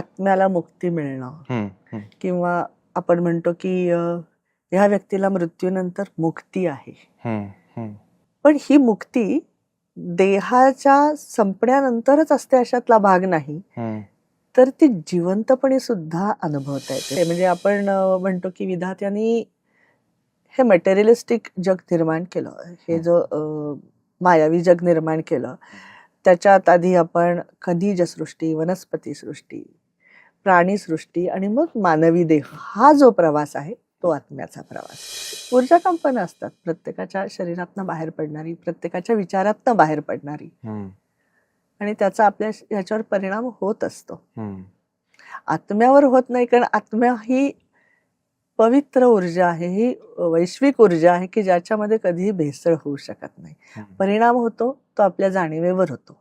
आत्म्याला मुक्ती मिळणं किंवा आपण म्हणतो की ह्या व्यक्तीला मृत्यूनंतर मुक्ती आहे, पण ही मुक्ती देहाच्या संपण्यानंतरच असते अशातला भाग नाही, तर ती जिवंतपणे सुद्धा अनुभवता येते. म्हणजे आपण म्हणतो की विधात्याने हे मटेरियलिस्टिक जग निर्माण केलं, हे जो मायावी जग निर्माण केलं, त्याच्यात आधी आपण खनिज सृष्टी, वनस्पती सृष्टी, प्राणी सृष्टी आणि मग मानवी देह, हा जो प्रवास आहे तो आत्म्याचा प्रवास. ऊर्जा कंपनं असतात प्रत्येकाच्या शरीरातनं बाहेर पडणारी, प्रत्येकाच्या विचारातनं बाहेर पडणारी, आणि त्याचा आपल्या ह्याच्यावर परिणाम होत असतो. आत्म्यावर होत नाही, कारण आत्म्या ही पवित्र ऊर्जा आहे, ही वैश्विक ऊर्जा आहे की ज्याच्यामध्ये कधीही भेसळ होऊ शकत नाही. परिणाम होतो तो आपल्या जाणीवेवर होतो,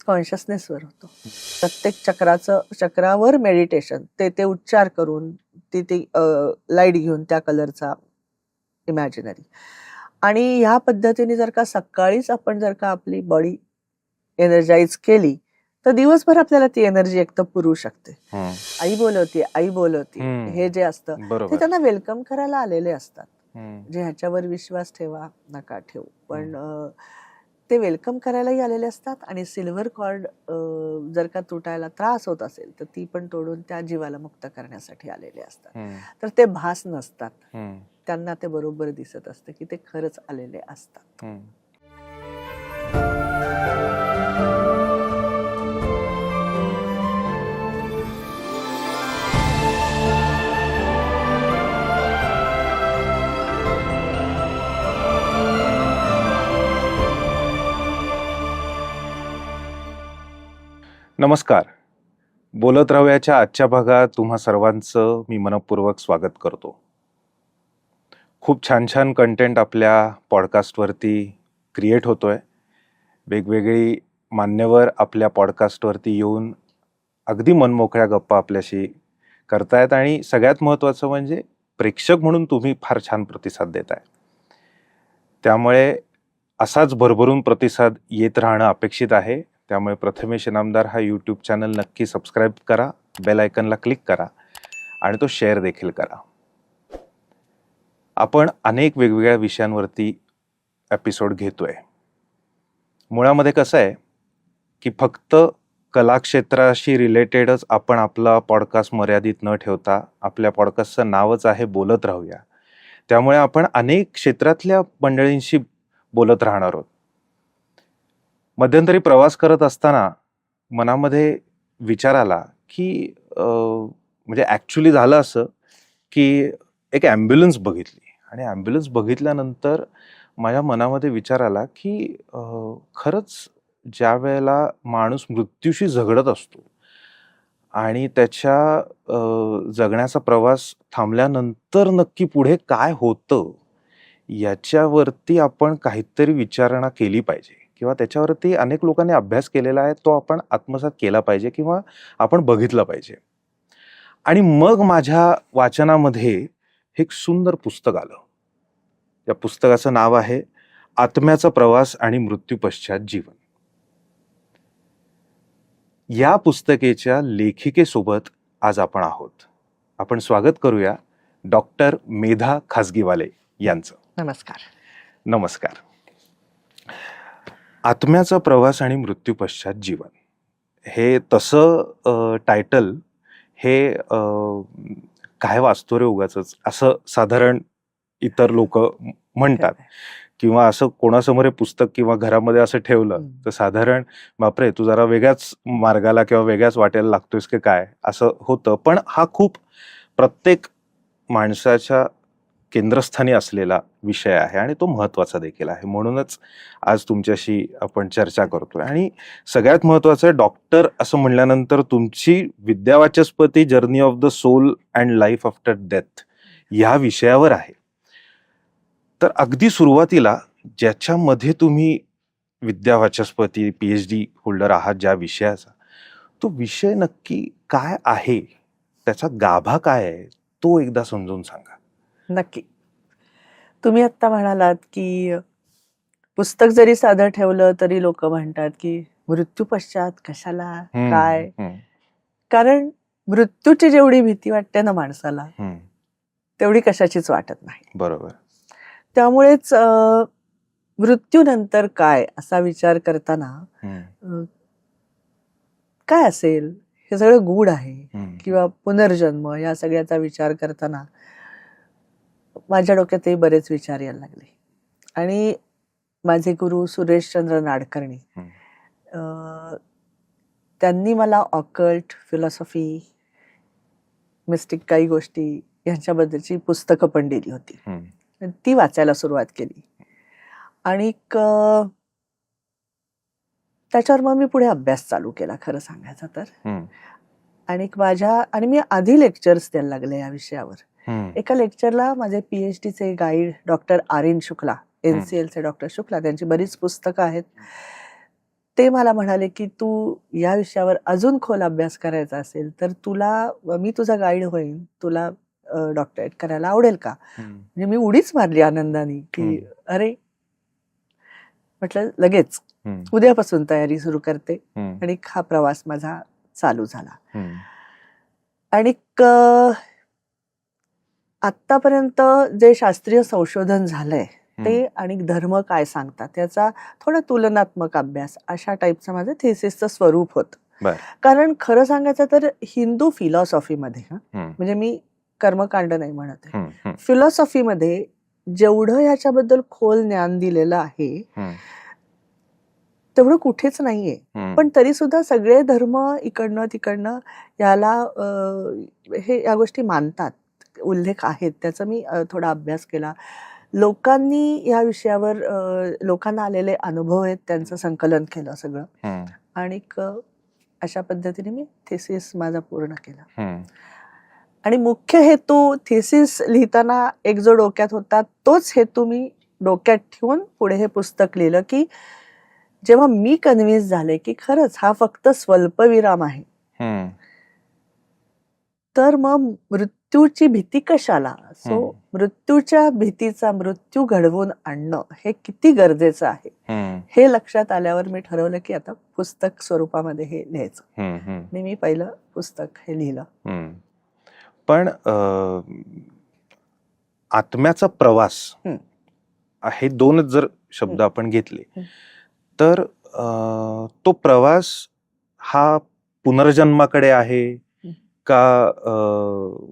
कॉन्शियसनेसवर होतो. प्रत्येक चक्रावर मेडिटेशन, ते उच्चार करून ती लाईट घेऊन त्या कलरचा इमॅजिनरी, आणि ह्या पद्धतीने जर का सकाळीच आपण जर का आपली बॉडी एनर्जाइज केली तर दिवसभर आपल्याला ती एनर्जी एकदम पुरवू शकते. आई बोलवती हे जे असतं ते त्यांना वेलकम करायला आलेले असतात, जे ह्याच्यावर विश्वास ठेवा नका ठेवू, पण ते वेलकम करायलाही आलेले असतात. आणि सिल्व्हर कॉर्ड जर का तुटायला त्रास होत असेल तर ती पण तोडून त्या जीवाला मुक्त करण्यासाठी आलेले असतात. तर ते भास नसतात, त्यांना ते बरोबर दिसत असतं की ते खरंच आलेले असतात. नमस्कार. बोलत राहूयाच्या आजच्या भागात तुम्हा सर्वांचं मी मनपूर्वक स्वागत करतो. खूप छान छान कंटेंट आपल्या पॉडकास्टवरती क्रिएट होतोय. वेगवेगळी मान्यवर आपल्या पॉडकास्टवरती येऊन अगदी मनमोकळ्या गप्पा आपल्याशी करतायत, आणि सगळ्यात महत्त्वाचं म्हणजे प्रेक्षक म्हणून तुम्ही फार छान प्रतिसाद देताय. त्यामुळे असाच भरभरून प्रतिसाद येत राहणं अपेक्षित आहे. त्यामुळे प्रथमेश इनामदार हा यूट्यूब चॅनल नक्की सबस्क्राईब करा, बेल आयकनला क्लिक करा आणि तो शेअर देखील करा. आपण अनेक वेगवेगळ्या विषयांवरती एपिसोड घेतोय. मुळामध्ये कसं आहे की फक्त कलाक्षेत्राशी रिलेटेडच आपण आपला पॉडकास्ट मर्यादित न ठेवता, आपल्या पॉडकास्टचं नावच आहे बोलत राहूया, त्यामुळे आपण अनेक क्षेत्रातल्या मंडळींशी बोलत राहणार आहोत. मध्यंतरी प्रवास करत असताना मनामध्ये विचार आला की म्हणजे ॲक्च्युली झालं असं की एक ॲम्ब्युलन्स बघितली, आणि ॲम्ब्युलन्स बघितल्यानंतर माझ्या मनामध्ये विचार आला की खरंच ज्या वेळेला माणूस मृत्यूशी झगडत असतो आणि त्याच्या जगण्याचा प्रवास थांबल्यानंतर नक्की पुढे काय होतं याच्यावरती आपण काहीतरी विचारणा केली पाहिजे, किंवा त्याच्यावरती अनेक लोकांनी अभ्यास केलेला आहे, तो आपण आत्मसात केला पाहिजे किंवा आपण बघितलं पाहिजे. आणि मग माझ्या वाचनामध्ये एक सुंदर पुस्तक आलं. या पुस्तकाचं नाव आहे आत्म्याचा प्रवास आणि मृत्यू पश्चात जीवन. या पुस्तकेच्या लेखिकेसोबत आज आपण आहोत. आपण स्वागत करूया डॉक्टर मेधा खाजगीवाले यांचं. नमस्कार. नमस्कार. आत्म्याचा प्रवास आणि मृत्यू पश्चात जीवन हे तसं टायटल हे काय वाचतो रे उगाचच असं साधारण इतर लोक म्हणतात, किंवा असं कोणासमोर हे पुस्तक किंवा घरामध्ये असं ठेवलं तर साधारण बापरे तू जरा वेगळ्याच मार्गाला किंवा वेगळ्याच वाटेला लागतोयस की काय असं होतं. पण हा खूप प्रत्येक माणसाच्या केंद्रस्थानी असलेला विषय आहे आणि तो महत्त्वाचा देखील आहे. म्हणूनच आज तुमच्याशी आपण चर्चा करतोय. आणि सगळ्यात महत्त्वाचं डॉक्टर असं म्हणल्यानंतर तुमची विद्यावाचस्पती journey of the soul and life after death ह्या विषयावर आहे. तर अगदी सुरुवातीला ज्याच्यामध्ये तुम्ही विद्यावाचस्पती PhD होल्डर आहात ज्या विषयाचा, तो विषय नक्की काय आहे, त्याचा गाभा काय आहे, तो एकदा समजून सांगा. नक्की. तुम्ही आत्ता म्हणालात की पुस्तक जरी साधं ठेवलं तरी लोक म्हणतात की मृत्यू पश्चात कशाला काय. कारण मृत्यूची जेवढी भीती वाटते ना माणसाला तेवढी कशाचीच वाटत नाही. बरोबर. त्यामुळेच मृत्यूनंतर काय असा विचार करताना काय असेल हे सगळं गूढ आहे किंवा पुनर्जन्म या सगळ्याचा विचार करताना माझ्या डोक्यातही बरेच विचार यायला लागले. आणि माझे गुरु सुरेशचंद्र नाडकर्णी त्यांनी मला ऑकल्ट, फिलॉसॉफी, मिस्टिक काही गोष्टी यांच्याबद्दलची पुस्तकं पण दिली होती. ती वाचायला सुरुवात केली आणि त्याच्यावर मग मी पुढे अभ्यास चालू केला खरं सांगायचं तर. आणि मी आधी लेक्चर्स द्यायला लागले या विषयावर. एका लेक्चरला माझे PhDचे गाईड डॉक्टर आर्यन शुक्ला, NCLचे डॉक्टर शुक्ला, त्यांची बरीच पुस्तकं आहेत. ते मला म्हणाले की तू या विषयावर अजून खोल अभ्यास करायचा असेल तर मी तुझा गाईड होईन, तुला डॉक्टरेट करायला आवडेल का? म्हणजे मी उडीच मारली आनंदाने की अरे, म्हटलं लगेच उद्यापासून तयारी सुरू करते. आणि हा प्रवास माझा चालू झाला. आणि आतापर्यंत जे शास्त्रीय संशोधन झालंय ते आणि धर्म काय सांगतात त्याचा थोडा तुलनात्मक अभ्यास अशा टाईपचं माझं थेसिसचं स्वरूप होतं. कारण खरं सांगायचं तर हिंदू फिलॉसॉफीमध्ये म्हणजे मी कर्मकांड नाही म्हणत आहे, फिलॉसॉफीमध्ये जेवढं ह्याच्याबद्दल खोल ज्ञान दिलेलं आहे तेवढं कुठेच नाहीये. पण तरी सुद्धा सगळे धर्म इकडनं तिकडनं या गोष्टी मानतात, उल्लेख आहेत. त्याचा मी थोडा अभ्यास केला. लोकांनी या विषयावर लोकांना आलेले अनुभव आहेत त्यांचं संकलन केलं सगळं. आणि अशा पद्धतीने मी थेसिस माझा पूर्ण केला. आणि मुख्य हेतू थेसिस लिहिताना एक जो डोक्यात होता तोच हेतू मी डोक्यात ठेवून पुढे हे पुस्तक लिहिलं की जेव्हा मी कन्व्हिन्स झाले की खरंच हा फक्त स्वल्पविराम आहे, तर मग मृत्यूची भीती कशाला? सो मृत्यूच्या भीतीचा मृत्यू घडवून आणणं हे किती गरजेचं आहे हे लक्षात आल्यावर मी ठरवलं की आता पुस्तक स्वरूपामध्ये हे लिहायचं. आणि मी पहिलं पुस्तक हे लिहिलं. पण आत्म्याचा प्रवास हे दोनच जर शब्द आपण घेतले तर तो प्रवास हा पुनर्जन्माकडे आहे का,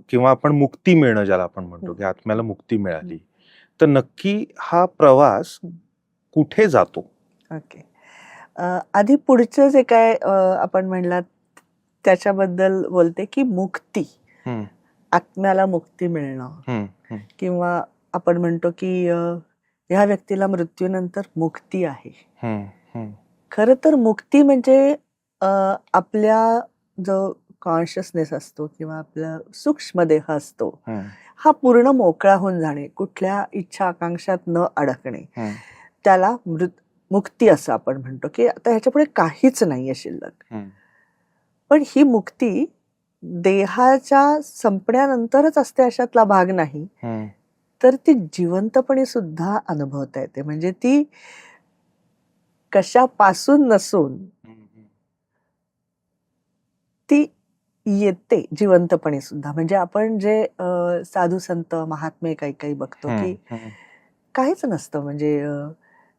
किंवा आपण मुक्ती मिळणं ज्याला आपण म्हणतो की आत्म्याला मुक्ती मिळाली, तर नक्की हा प्रवास कुठे जातो? ओके, आधी पुढचं जे काय आपण म्हणलात त्याच्याबद्दल बोलते की मुक्ती, आत्म्याला मुक्ती मिळणं किंवा आपण म्हणतो की ह्या व्यक्तीला मृत्यूनंतर मुक्ती आहे. खरं तर मुक्ती म्हणजे आपल्या जो कॉन्शियसनेस असतो किंवा आपला सूक्ष्म देह असतो हा पूर्ण मोकळा होऊन जाणे, कुठल्या इच्छा आकांक्षात न अडकणे, त्याला मुक्ती असं आपण म्हणतो की आता ह्याच्यापुढे काहीच नाहीये शिल्लक. पण ही मुक्ती देहाच्या संपण्यानंतरच असते अशातला भाग नाही, तर ती जिवंतपणे सुद्धा अनुभवता येते. म्हणजे ती कशापासून नसून ती येते जिवंतपणे सुद्धा. म्हणजे आपण जे साधू संत महात्मे काही काही बघतो की काहीच नसतं, म्हणजे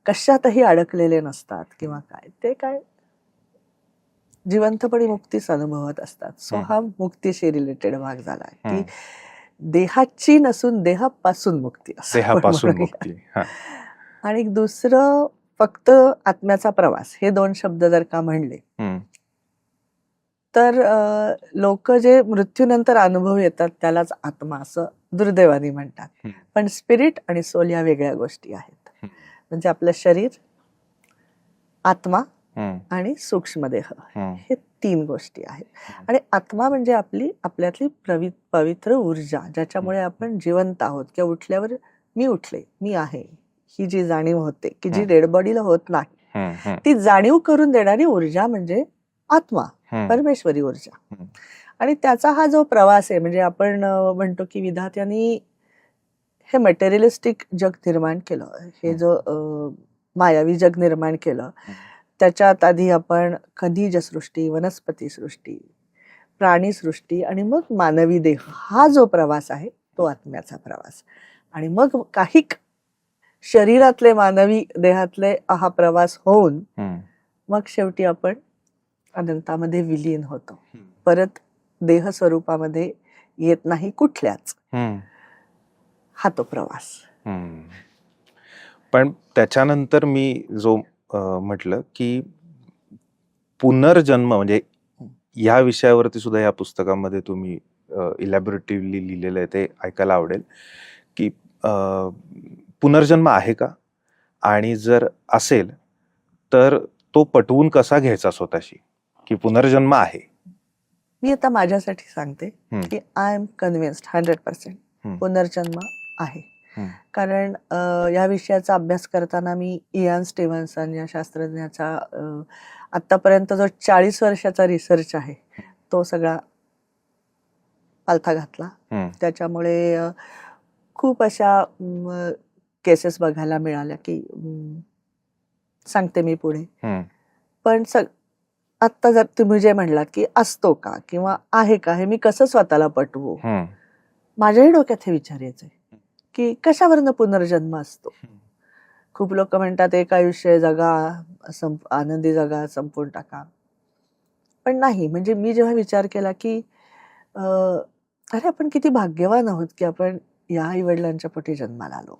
कशातही अडकलेले नसतात किंवा काय, ते काय जिवंतपणे मुक्तीच अनुभवत असतात. सो हा मुक्तीशी रिलेटेड भाग झाला की देहाची नसून देहापासून मुक्ती, देहापासून मुक्ती. आणि दुसरं फक्त आत्म्याचा प्रवास हे दोन शब्द जर का म्हणले तर लोक जे मृत्यूनंतर अनुभव येतात त्यालाच आत्मा असं दुर्दैवाने म्हणतात. पण स्पिरिट आणि सोल या वेगळ्या गोष्टी आहेत. म्हणजे आपलं शरीर, आत्मा आणि सूक्ष्मदेह हे तीन गोष्टी आहेत. आणि आत्मा म्हणजे आपल्यातली पवित्र ऊर्जा, ज्याच्यामुळे आपण जिवंत आहोत किंवा उठल्यावर मी उठले, मी आहे ही जी जाणीव होते की जी डेड बॉडीला होत नाही, ती जाणीव करून देणारी ऊर्जा म्हणजे आत्मा, परमेश्वरी ऊर्जा. आणि त्याचा हा जो प्रवास आहे, म्हणजे आपण म्हणतो की विधात्याने हे मटेरियलिस्टिक जग निर्माण केलं, हे जो मायावी जग निर्माण केलं, त्याच्यात आधी आपण खनिज सृष्टी, वनस्पती सृष्टी, प्राणीसृष्टी आणि मग मानवी देह, हा जो प्रवास आहे तो आत्म्याचा प्रवास. आणि मग काही शरीरातले मानवी देहातले हा प्रवास होऊन मग शेवटी आपण अनंतामध्ये विलीन होतो, परत देह स्वरूपामध्ये येत नाही कुठल्याच. हा तो प्रवास. पण त्याच्यानंतर मी जो म्हटलं की पुनर्जन्म, म्हणजे या विषयावरती सुद्धा या पुस्तकामध्ये तुम्ही इलॅबोरेटिव्हली लिहिलेलं आहे, ते ऐकायला आवडेल की पुनर्जन्म आहे का, आणि जर असेल तर तो पटवून कसा घ्यायचा स्वतःशी की पुनर्जन्म आहे. मी आता माझ्यासाठी सांगते की आय एम कन्व्हिन्स्ड 100% पुनर्जन्म आहे. कारण या विषयाचा अभ्यास करताना मी इयान स्टीव्हन्सन या शास्त्रज्ञाचा आतापर्यंत जो 40 वर्षाचा रिसर्च आहे तो सगळा पालथा घातला. त्याच्यामुळे खूप अशा केसेस बघायला मिळाल्या की सांगते मी पुढे. पण आत्ता जर तुम्ही जे म्हणलात की असतो का किंवा आहे का, हे मी कसं स्वतःला पटवू, माझ्याही डोक्यात हे विचार यायचे की कशावरनं पुनर्जन्म असतो. खूप लोक म्हणतात एक आयुष्य जगा, आनंदी जगा, संपून टाका. पण नाही, म्हणजे मी जेव्हा विचार केला की अरे आपण किती भाग्यवान आहोत की आपण या आई वडिलांच्या पोटी जन्माला आलो,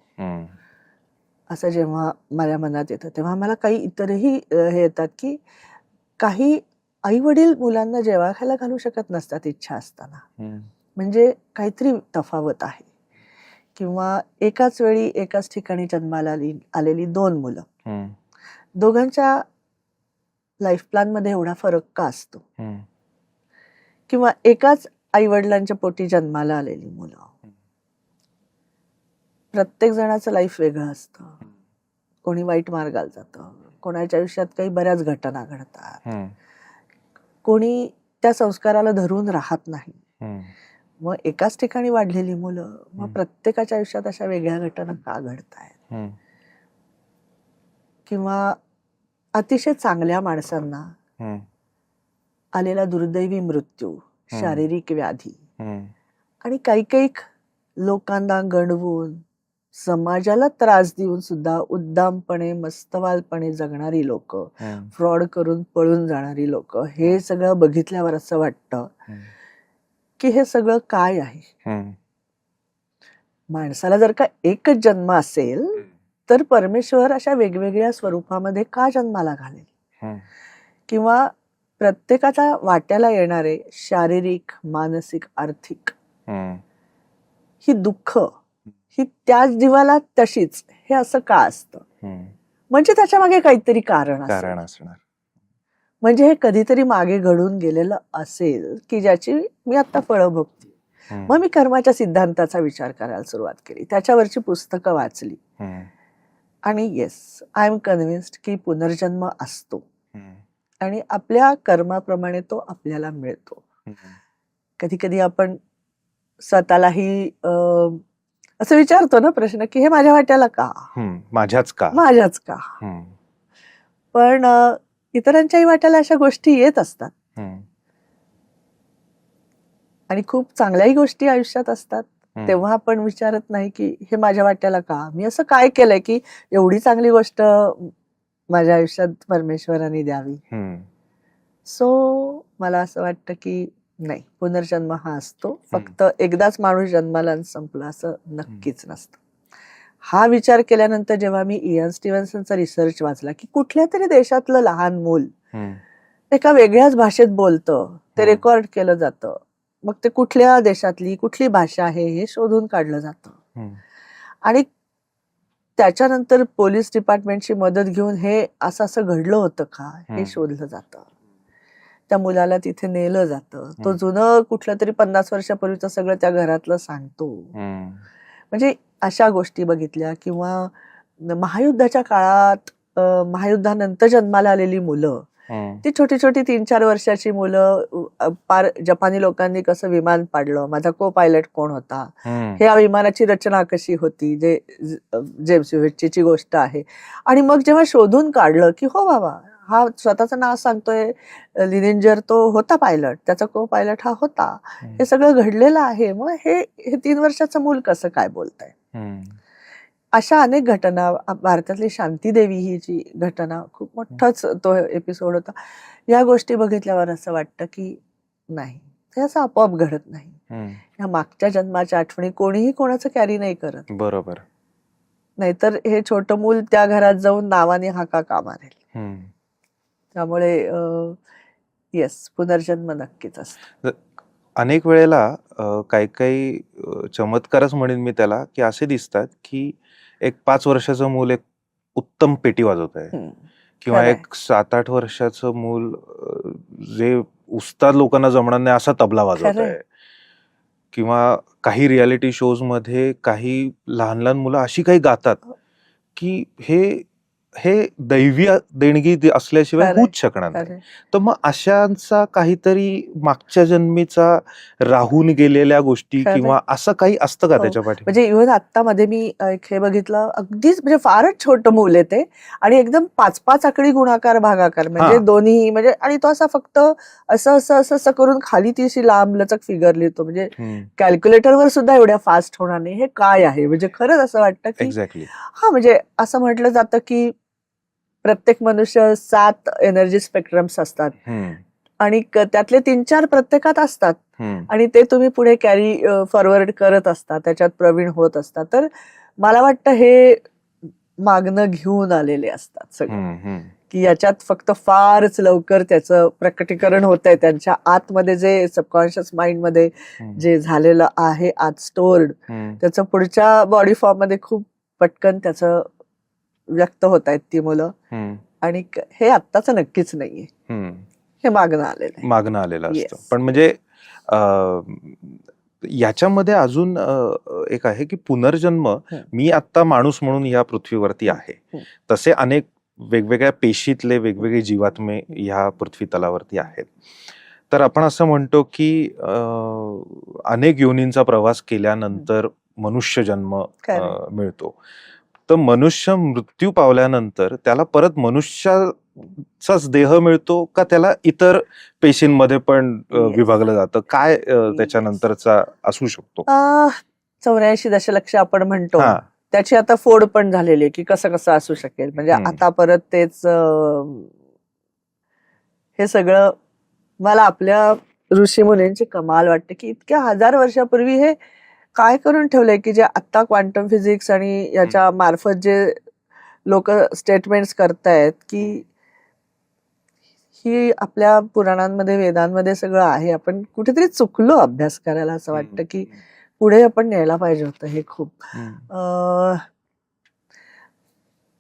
असं जेव्हा माझ्या मनात येतं तेव्हा मला काही इतरही हे येतात की काही आई वडील मुलांना जेव्हा खायला घालू शकत नसतात इच्छा असताना, म्हणजे काहीतरी तफावत आहे. किंवा एकाच वेळी एकाच ठिकाणी जन्माला आलेली 2 मुलं, दोघांच्या लाईफ प्लॅन मध्ये एवढा फरक का असतो. किंवा एकाच आई वडिलांच्या पोटी जन्माला आलेली मुलं, प्रत्येक जणाचं लाईफ वेगळं असतं. कोणी वाईट मार्गाला जातं, कोणाच्या आयुष्यात काही बऱ्याच घटना घडतात, कोणी त्या संस्काराला धरून राहत नाही. मग एकाच ठिकाणी वाढलेली मुलं, मग प्रत्येकाच्या आयुष्यात अशा वेगळ्या घटना का घडतायत. किंवा अतिशय चांगल्या माणसांना आलेला दुर्दैवी मृत्यू, शारीरिक व्याधी, आणि काही काही लोकांना गणवून समाजाला त्रास देऊन सुद्धा उद्दामपणे मस्तवालपणे जगणारी लोक, फ्रॉड करून पळून जाणारी लोक, हे सगळं बघितल्यावर असं वाटतं की हे सगळं काय आहे. माणसाला जर का एकच जन्म असेल तर परमेश्वर अशा वेगवेगळ्या स्वरूपामध्ये का जन्माला घालेल. किंवा प्रत्येकाच्या वाट्याला येणारे शारीरिक, मानसिक, आर्थिक ही दुःख ही त्याच जीवाला तशीच, हे असं का असतं. म्हणजे त्याच्या मागे काहीतरी कारण असणार. म्हणजे हे कधीतरी मागे घडून गेलेलं असेल की ज्याची मी आता फळं भोगते. मग मी कर्माच्या सिद्धांताचा विचार करायला सुरुवात केली, त्याच्यावरची पुस्तकं वाचली, आणि येस, आय एम कन्व्हिन्स्ड की पुनर्जन्म असतो आणि आपल्या कर्माप्रमाणे तो आपल्याला मिळतो. कधी कधी आपण स्वतःलाही असं विचारतो ना प्रश्न की हे माझ्या वाट्याला का, माझ्याच का. पण इतरांच्याही वाट्याला अशा गोष्टी येत असतात, आणि खूप चांगल्याही गोष्टी आयुष्यात असतात. तेव्हा आपण विचारत नाही की हे माझ्या वाट्याला का, मी असं काय केलंय की एवढी चांगली गोष्ट माझ्या आयुष्यात परमेश्वराने द्यावी. सो मला असं वाटतं की नाही, पुनर्जन्म हा असतो. फक्त एकदाच माणूस जन्माला संपला असं नक्कीच नसतं. हा विचार केल्यानंतर जेव्हा मी इयान स्टीव्हन्सनचा रिसर्च वाचला की कुठल्या तरी देशातलं लहान मूल एका वेगळ्याच भाषेत बोलतं, ते रेकॉर्ड केलं जातं, मग ते कुठल्या देशातली कुठली भाषा आहे हे शोधून काढलं जातं, आणि त्याच्यानंतर पोलीस डिपार्टमेंटची मदत घेऊन हे असं घडलं होतं का हे शोधलं जातं. त्या मुलाला तिथे नेलं जातं, तो जुनं कुठलं तरी 50 वर्षापूर्वीचं सगळं त्या घरातलं सांगतो. म्हणजे अशा गोष्टी बघितल्या. किंवा महायुद्धाच्या काळात, महायुद्धानंतर जन्माला आलेली मुलं, ती छोटी छोटी 3-4 वर्षाची मुलं, पार जपानी लोकांनी कसं विमान पाडलं, माझा को पायलट कोण होता, ह्या विमानाची रचना कशी होती, जे जेम्स वेटची गोष्ट आहे. आणि मग जेव्हा शोधून काढलं की हो बाबा हा स्वतःचं नाव सांगतोय, लिनिंजर तो होता पायलट, त्याचा को पायलट हा होता, हे सगळं घडलेलं आहे, मग हे 3 वर्षाचं मूल कसं काय बोलतंय. अशा अनेक घटना, भारतातली शांतीदेवी ही जी घटना खूप मोठाच तो एपिसोड होता. या गोष्टी बघितल्यावर असं वाटतं की नाही, हे असं आपोआप घडत नाही. ह्या मागच्या जन्माच्या आठवणी कोणीही कोणाचं कॅरी नाही करत. बरोबर. नाहीतर हे छोटं मूल त्या घरात जाऊन नावाने हाका का मारेल. त्यामुळे येस, पुनर्जन्म नक्कीच असतो. अनेक वेळेला काही काही चमत्कारच म्हणेन मी त्याला, की असे दिसतात की एक 5 वर्षाचं मूल एक उत्तम पेटी वाजवत आहे, किंवा एक 7-8 वर्षाचं मूल जे उस्ताद लोकांना जमणार नाही असा तबला वाजवत आहे, किंवा काही रियालिटी शोज मध्ये काही लहान लहान मुलं अशी काही गातात की हे दैवी देणगी असल्याशिवाय होऊच शकणार नाही. तर मग अशांचा काहीतरी मागच्या जन्मीचा राहून गेलेल्या गोष्टी किंवा असं काही असतं का त्याच्या पाठी? म्हणजे इव्हन आता मध्ये मी एक हे बघितलं, अगदीच म्हणजे फारच छोटं मूल आहे ते, आणि एकदम 5-5 आकडी गुणाकार भागाकार म्हणजे दोन्ही, म्हणजे आणि तो असा फक्त असं असं असं असं करून खाली ती अशी लांब लचक फिगर लिहितो, म्हणजे कॅल्क्युलेटरवर सुद्धा एवढ्या फास्ट होणार नाही. हे काय आहे, म्हणजे खरंच असं वाटतं की एक्झॅक्टली. हा, म्हणजे असं म्हटलं जातं की प्रत्येक मनुष्य 7 एनर्जी स्पेक्ट्रम्स असतात, आणि त्यातले 3-4 प्रत्येकात असतात, आणि ते तुम्ही पुढे कॅरी फॉरवर्ड करत असता, त्याच्यात प्रवीण होत असतात. तर मला वाटतं हे मागणं घेऊन आलेले असतात सगळं, की याच्यात फक्त फारच लवकर त्याचं प्रकटीकरण होत आहे. त्यांच्या आतमध्ये जे सबकॉन्शियस माइंड मध्ये जे झालेलं आहे आत स्टोर्ड, त्याचं पुढच्या बॉडी फॉर्म मध्ये खूप पटकन त्याचं व्यक्त होत आहेत ती मुलं. आणि हे आत्ताच नक्कीच नाहीये, हे मागणं आलेलं असतं. पण म्हणजे याच्यामध्ये अजून एक आहे की पुनर्जन्म, मी आता माणूस म्हणून या पृथ्वीवरती आहे, तसे अनेक वेगवेगळ्या पेशीतले वेगवेगळे जीवात्मे ह्या पृथ्वी तलावरती आहेत. तर आपण असं म्हणतो की अनेक योनींचा प्रवास केल्यानंतर मनुष्य जन्म मिळतो. तर मनुष्य मृत्यू पावल्यानंतर त्याला परत मनुष्याचाच देह मिळतो का त्याला इतर पेशींमध्ये पण विभागलं जातं? काय त्याच्यानंतरचा असू शकतो? 84 दशलक्ष आपण म्हणतो, त्याची आता फोड पण झालेली आहे की कसं कसं असू शकेल. म्हणजे आता परत तेच हे सगळं मला आपल्या ऋषी मुनींची कमाल वाटते की इतक्या 1000 वर्षापूर्वी हे काय करून ठेवलंय की जे आता क्वांटम फिजिक्स आणि याच्या मार्फत जे लोक स्टेटमेंट्स करतायत की ही आपल्या पुराणांमध्ये वेदांमध्ये सगळं आहे, आपण कुठेतरी चुकलो अभ्यास करायला. असं वाटतं की पुढे आपण न्यायला पाहिजे होतं हे खूप.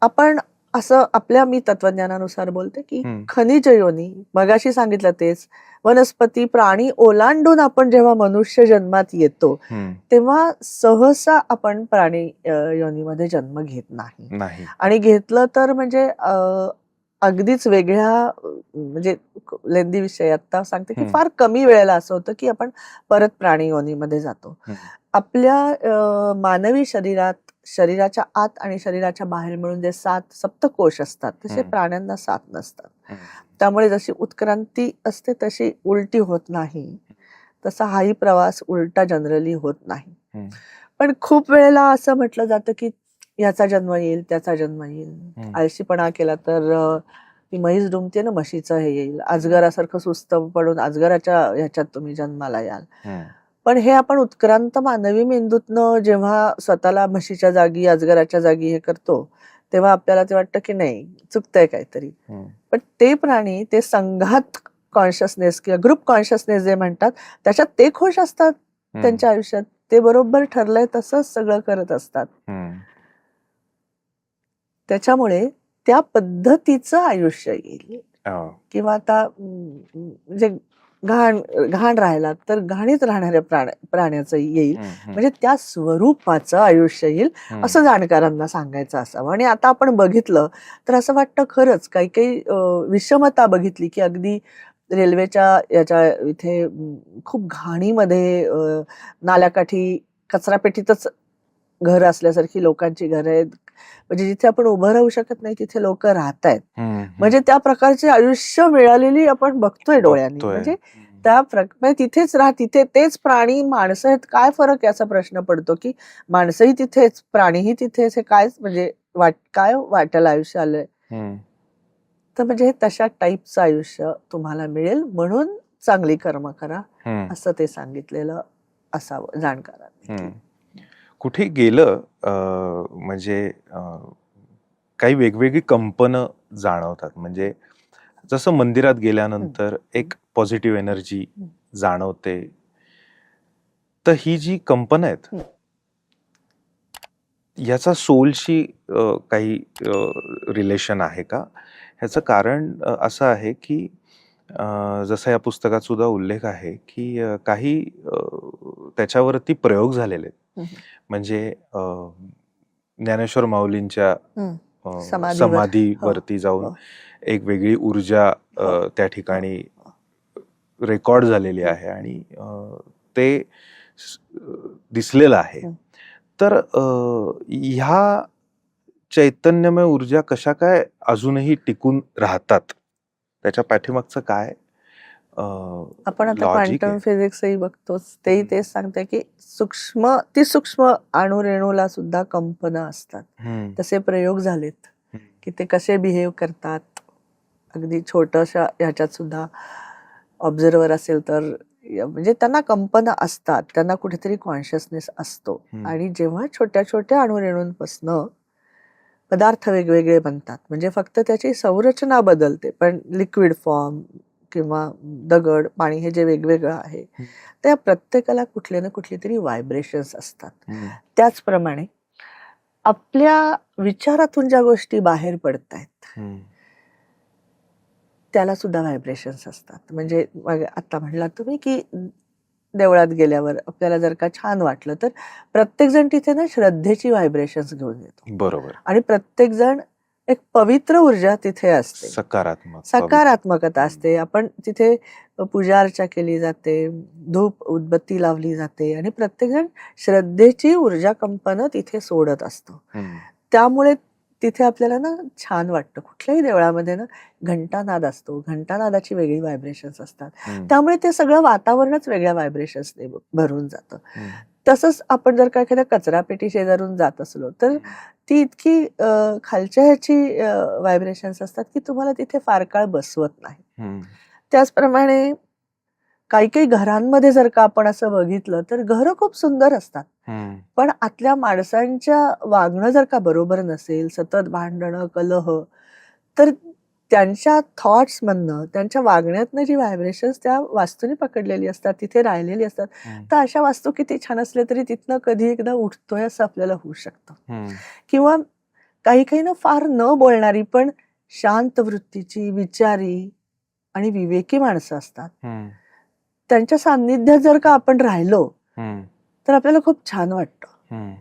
आपण असं आपल्या, मी तत्वज्ञानानुसार बोलते की खनिज योनी, मगाशी सांगितलं तेच, वनस्पती प्राणी ओलांडून आपण जेव्हा मनुष्य जन्मात येतो तेव्हा सहसा आपण प्राणी योनीमध्ये जन्म घेत नाही. आणि घेतलं तर म्हणजे अगदीच वेगळ्या, म्हणजे लेंदी विषय आता सांगते की फार कमी वेळेला असं होतं की आपण परत प्राणी योनीमध्ये जातो. आपल्या मानवी शरीराच्या आत आणि शरीराच्या बाहेर मिळून जे 7 सप्तकोश असतात तसे प्राण्यांना 7 नसतात. त्यामुळे जशी उत्क्रांती असते तशी उलटी होत नाही, तसा हाही प्रवास उलटा जनरली होत नाही. पण खूप वेळेला असं म्हटलं जातं की याचा जन्म येईल, त्याचा जन्म येईल, आळशीपणा केला तर ती म्हैस डुमते ना, म्हशीचं हे येईल, अजगरासारखं सुस्त पडून अजगराच्या ह्याच्यात तुम्ही जन्माला याल. पण हे आपण उत्क्रांत मानवी मेंदूतनं जेव्हा स्वतःला म्हशीच्या जागी अजगराच्या जागी हे करतो तेव्हा आपल्याला ते वाटतं की नाही, चुकतंय काहीतरी. पण ते प्राणी ते संघात कॉन्शियसनेस किंवा ग्रुप कॉन्शियसनेस जे म्हणतात त्याच्यात ते खुश असतात त्यांच्या आयुष्यात, ते बरोबर ठरलंय तसंच सगळं करत असतात. त्याच्यामुळे त्या पद्धतीचं आयुष्य येईल. किंवा आता म्हणजे घाण राहिला तर घाणीत राहणाऱ्या प्राण्याचं येईल, म्हणजे त्या स्वरूपाचं आयुष्य येईल असं जाणकारांना सांगायचं असावं. आणि आता आपण बघितलं तर असं वाटतं खरंच काही काही विषमता बघितली की अगदी रेल्वेच्या याच्या इथे खूप घाणीमध्ये नाल्याकाठी कचरापेटीतच घर असल्यासारखी लोकांची घरं आहेत, म्हणजे जिथे आपण उभं राहू शकत नाही तिथे लोक राहत आहेत. म्हणजे त्या प्रकारचे आयुष्य मिळालेली आपण बघतोय डोळ्यांनी. म्हणजे म्हणजे तिथेच राहा, तिथे तेच प्राणी माणसं आहेत, काय फरक याचा प्रश्न पडतो की माणसंही तिथेच प्राणीही तिथेच, हे काय म्हणजे काय वाटेल आयुष्य आलंय. तर म्हणजे तशा टाईपचं आयुष्य तुम्हाला मिळेल, म्हणून चांगली कर्म करा असं ते सांगितलेलं असावं जाणकारांनी. कुठे गेलं म्हणजे काही वेगवेगळी कंपनं जाणवतात. म्हणजे जसं मंदिरात गेल्यानंतर एक पॉझिटिव्ह एनर्जी जाणवते, तर ही जी कंपन आहेत याचा सोलशी काही रिलेशन आहे का? ह्याचं कारण असं आहे की जसं या पुस्तकात सुद्धा उल्लेख आहे की काही त्याच्यावरती प्रयोग झालेले आहेत. म्हणजे ज्ञानेश्वर माऊलींच्या समाधीवरती जाऊन एक वेगळी ऊर्जा त्या ठिकाणी रेकॉर्ड झालेली आहे आणि ते दिसलेलं आहे. तर ह्या चैतन्यमय ऊर्जा कशा काय अजूनही टिकून राहतात, त्याच्या पाठीमागचं काय आपण आता क्वांटम फिजिक्सही बघतोच, तेही तेच सांगते की सूक्ष्म अणुरेणूला सुद्धा कंपनं असतात. तसे प्रयोग झालेत की ते कसे बिहेव करतात. अगदी छोट्याशा ह्याच्यात सुद्धा ऑब्झर्वर असेल तर म्हणजे त्यांना कंपनं असतात, त्यांना कुठेतरी कॉन्शियसनेस असतो. आणि जेव्हा छोट्या छोट्या अणुरेणूंपासनं पदार्थ वेगवेगळे बनतात, म्हणजे फक्त त्याची संरचना बदलते, पण लिक्विड फॉर्म किंवा दगड, पाणी हे जे वेगवेगळं आहे त्या प्रत्येकाला कुठले ना कुठली तरी व्हायब्रेशन्स असतात. त्याचप्रमाणे आपल्या विचारातून ज्या गोष्टी बाहेर पडतायत त्याला सुद्धा व्हायब्रेशन्स असतात. म्हणजे आता म्हणला तुम्ही की देवळात गेल्यावर आपल्याला जर का छान वाटलं तर प्रत्येक जण तिथे ना श्रद्धेची व्हायब्रेशन्स घेऊन येतो. बरोबर. आणि प्रत्येक जण एक पवित्र ऊर्जा तिथे असते, सकारात्मकता असते. आपण तिथे पूजा अर्चा केली जाते, धूप उदबत्ती लावली जाते आणि प्रत्येक जण श्रद्धेची ऊर्जा कंपनं तिथे सोडत असतो. त्यामुळे तिथे आपल्याला ना छान वाटतं. कुठल्याही देवळामध्ये ना घंटानाद असतो, घंटानादाची वेगळी व्हायब्रेशन्स असतात, त्यामुळे ते सगळं वातावरणच वेगळ्या व्हायब्रेशन्सने भरून जातं. तसंच आपण जर का एखाद्या कचरा पेटी शेजारून जात असलो तर ती इतकी खालच्या ह्याची व्हायब्रेशन्स असतात की तुम्हाला तिथे फार काळ बसवत नाही. त्याचप्रमाणे काही काही घरांमध्ये जर का आपण असं बघितलं तर घरं खूप सुंदर असतात, पण आतल्या माणसांच्या वागणं जर का बरोबर नसेल, सतत भांडणं कलह, तर त्यांच्या थॉट्स मधनं, त्यांच्या वागण्यातनं जी व्हायब्रेशन्स त्या वास्तूने पकडलेली असतात, तिथे राहिलेली असतात, तर अशा वास्तू किती छान असले तरी तिथनं कधी एकदा उठतोय असं आपल्याला होऊ शकतं. किंवा काही काही ना फार न बोलणारी पण शांत वृत्तीची, विचारी आणि विवेकी माणसं असतात. त्यांच्या सान्निध्यात जर का आपण राहिलो तर आपल्याला खूप छान वाटतं.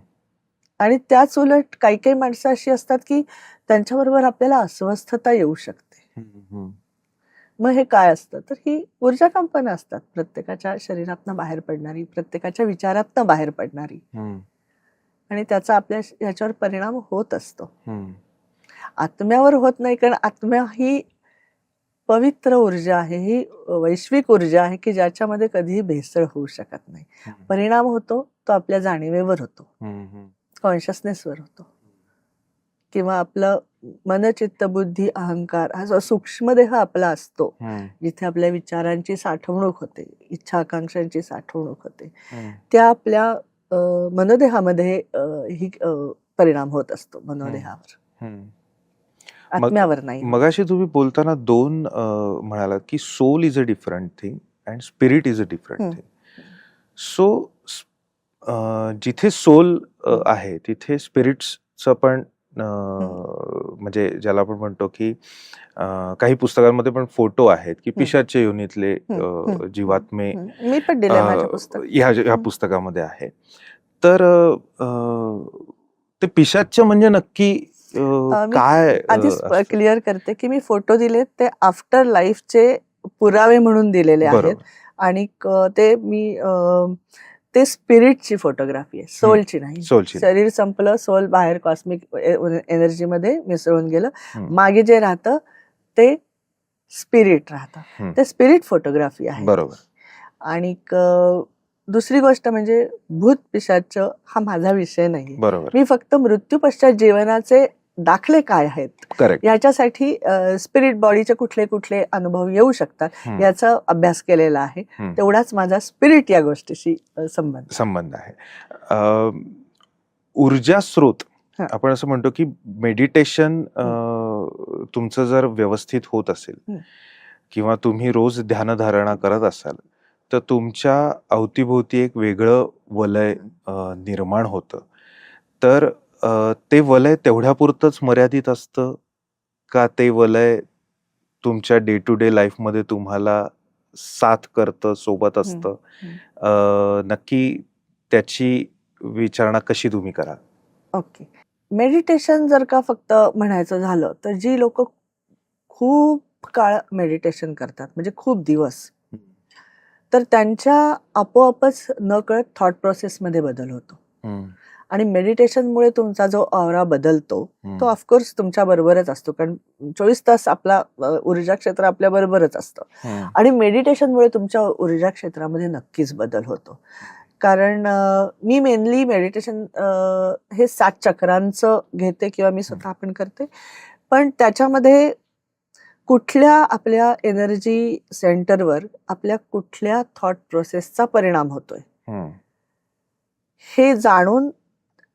आणि त्याच उलट काही काही माणसं अशी असतात की त्यांच्याबरोबर आपल्याला अस्वस्थता येऊ शकते. मग हे काय असतं तर ही ऊर्जा कंपनं असतात, प्रत्येकाच्या शरीरातनं बाहेर पडणारी, प्रत्येकाच्या विचारातनं बाहेर पडणारी, आणि त्याचा आपल्या ह्याच्यावर परिणाम होत असतो. आत्म्यावर होत नाही, कारण आत्म्या ही पवित्र ऊर्जा आहे, ही वैश्विक ऊर्जा आहे की ज्याच्यामध्ये कधीही भेसळ होऊ शकत नाही. परिणाम होतो तो आपल्या जाणीवेवर होतो, कॉन्शियसनेसवर होतो, किंवा आपलं मन चित्त बुद्धी अहंकार हा जो सूक्ष्मदेह आपला असतो, जिथे आपल्या विचारांची साठवणूक होते, इच्छा आकांक्षांची साठवणूक होते, त्या आपल्या मनोदेहामध्ये ही परिणाम होत असतो, मनोदेहावर, आत्म्यावर नाही. मगाशी तुम्ही बोलताना दोन म्हणालात की soul is a different thing and spirit is a different thing. So जिथे सोल आहे तिथे स्पिरिट्सचं पण म्हणजे ज्याला आपण म्हणतो की काही पुस्तकांमध्ये पण फोटो आहेत की पिशाच्य योनीतले जीवात्मे मी पण दिले माझ्या पुस्तकात, ह्या पुस्तकामध्ये आहे. तर ते पिशाच्य म्हणजे नक्की काय? आधीच क्लिअर करते की मी फोटो दिलेत ते आफ्टर लाईफचे पुरावे म्हणून दिलेले आहेत, आणि ते मी ते स्पिरिटची फोटोग्राफी आहे, सोलची नाही. सोलची शरीर संपलं, सोल बाहेर कॉस्मिक एनर्जीमध्ये मिसळून गेलं, मागे जे राहतं ते स्पिरिट राहतं, ते स्पिरिट फोटोग्राफी आहे. बरोबर. आणि दुसरी गोष्ट म्हणजे भूत पिशाच हा माझा विषय नाही. बरोबर. मी फक्त मृत्यू पश्चात जीवनाचे दाखले काय आहेत करेक्ट. याच्यासाठी स्पिरिट बॉडीचे कुठले कुठले अनुभव येऊ शकतात याचा अभ्यास केलेला आहे. तेवढाच माझा स्पिरिट या गोष्टीशी संबंध आहे. ऊर्जा स्रोत, आपण असं म्हणतो की मेडिटेशन तुमचं जर व्यवस्थित होत असेल किंवा तुम्ही रोज ध्यानधारणा करत असाल तर तुमच्या अवतीभोवती एक वेगळं वलय निर्माण होतं. तर ते वलय तेवढ्यापुरतंच मर्यादित असतं का ते वलय तुमच्या डे टू डे लाईफमध्ये तुम्हाला साथ करतं, सोबत असतं? नक्की त्याची विचारणा कशी तुम्ही कराल? ओके. मेडिटेशन जर का फक्त म्हणायचं झालं तर जी लोक खूप काळ मेडिटेशन करतात म्हणजे खूप दिवस, तर त्यांच्या आपोआपच न कळत थॉट प्रोसेसमध्ये बदल होतो. आणि मेडिटेशनमुळे तुमचा जो ऑरा बदलतो तो ऑफकोर्स तुमच्या बरोबरच असतो, कारण 24 तास आपला ऊर्जा क्षेत्र आपल्या बरोबरच असतं. आणि मेडिटेशनमुळे तुमच्या ऊर्जा क्षेत्रामध्ये नक्कीच बदल होतो. कारण मी मेनली मेडिटेशन हे 7 चक्रांचं घेते किंवा मी स्वतः पण करते, पण त्याच्यामध्ये कुठल्या आपल्या एनर्जी सेंटरवर आपल्या कुठल्या थॉट प्रोसेसचा परिणाम होतोय हे जाणून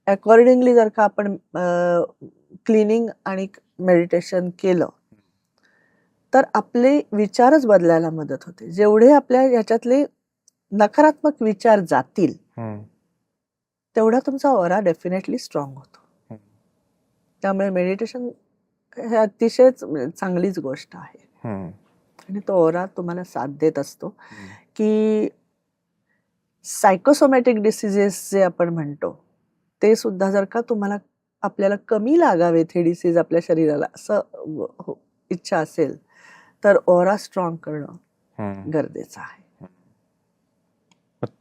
अकॉर्डिंगली जर का आपण क्लिनिंग आणि मेडिटेशन केलं तर आपले विचारच बदलायला मदत होते. जेवढे आपल्या ह्याच्यातले नकारात्मक विचार जातील तेवढा तुमचा ऑरा डेफिनेटली स्ट्रॉंग होतो. त्यामुळे मेडिटेशन हे अतिशय चांगलीच गोष्ट आहे आणि तो ऑरा तुम्हाला साथ देत असतो. की सायकोसोमॅटिक डिसिजेस जे आपण म्हणतो ते सुद्धा जर का तुम्हाला आपल्याला कमी लागावेत हे डिसीज आपल्या शरीराला असं इच्छा असेल तर ऑरा स्ट्रॉंग करणं गरजेचं आहे.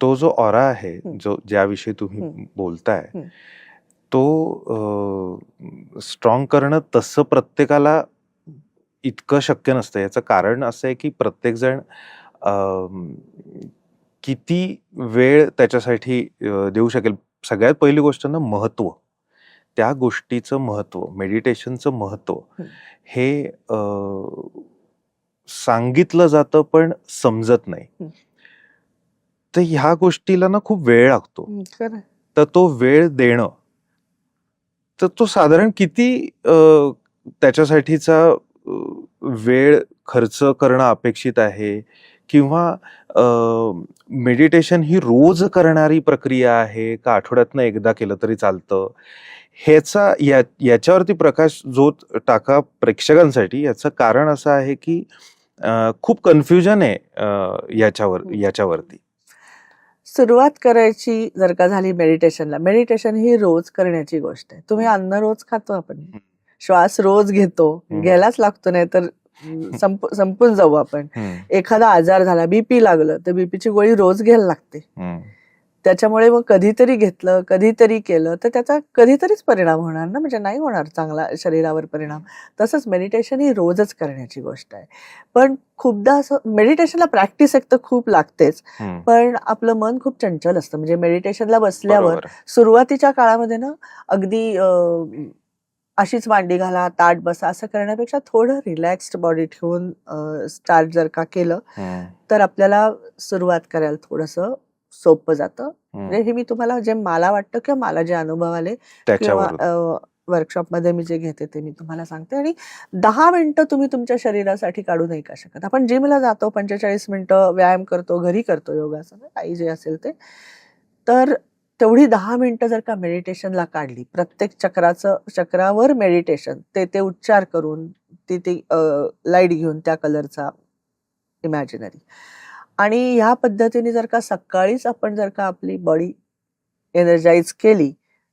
तो जो ऑरा आहे जो ज्याविषयी तुम्ही बोलताय तो स्ट्रॉंग करणं तसं प्रत्येकाला इतकं शक्य नसतं. याचं कारण असं आहे की प्रत्येक जण किती वेळ त्याच्यासाठी देऊ शकेल. सगळ्यात पहिली गोष्ट ना, महत्व, त्या गोष्टीचं महत्व, मेडिटेशनचं महत्व हे सांगितलं जातं पण समजत नाही. तर ह्या गोष्टीला ना खूप वेळ लागतो. तर तो वेळ देणं, तर तो साधारण किती त्याच्यासाठीचा वेळ खर्च करणं अपेक्षित आहे, किंवा मेडिटेशन ही रोज करणारी प्रक्रिया आहे का आठवड्यातनं एकदा केलं तरी चालतं? ह्याचा याच्यावरती प्रकाश जो टाका प्रेक्षकांसाठी. याचं कारण असं आहे की खूप कन्फ्युजन आहे याच्यावरती. सुरुवात करायची जर का झाली मेडिटेशनला, मेडिटेशन ही रोज करण्याची गोष्ट आहे. तुम्ही अन्न रोज खातो, आपण श्वास रोज घेतो, घ्यायलाच लागतो, नाही तर संपून जाऊ आपण. एखादा आजार झाला, बीपी लागलं तर बीपीची गोळी रोज घ्यायला लागते. त्याच्यामुळे मग कधीतरी घेतलं, कधीतरी केलं तर त्याचा कधीतरीच परिणाम होणार ना, म्हणजे नाही होणार चांगला शरीरावर परिणाम. तसंच मेडिटेशन ही रोजच करण्याची गोष्ट आहे. पण खूपदा असं मेडिटेशनला प्रॅक्टिस एक तर खूप लागतेच, पण आपलं मन खूप चंचल असतं. म्हणजे मेडिटेशनला बसल्यावर सुरुवातीच्या काळामध्ये ना अगदी अशीच मांडी घाला, ताट बसा असं करण्यापेक्षा थोडं रिलॅक्स्ड बॉडी ठेवून स्टार्ट जर का केलं तर आपल्याला सुरुवात करायला थोडंसं सोपं जातं. म्हणजे हे मी तुम्हाला जे मला वाटतं किंवा मला जे अनुभव आले किंवा वर्कशॉपमध्ये मी जे घेते ते मी तुम्हाला सांगते. आणि 10 मिनिटं तुम्ही तुमच्या शरीरासाठी काढू नाही का शकत? आपण जिमला जातो, 45 मिनिटं व्यायाम करतो, घरी करतो योगासन, काही जे असेल ते, तर तेवढी 10 मिनिटं जर का मेडिटेशनला काढली, प्रत्येक चक्रावर मेडिटेशन, ते उच्चार करून ती लाईट घेऊन त्या कलरचा इमॅजिनरी, आणि ह्या पद्धतीने जर का सकाळीच आपण जर का आपली बॉडी एनर्जाइज केली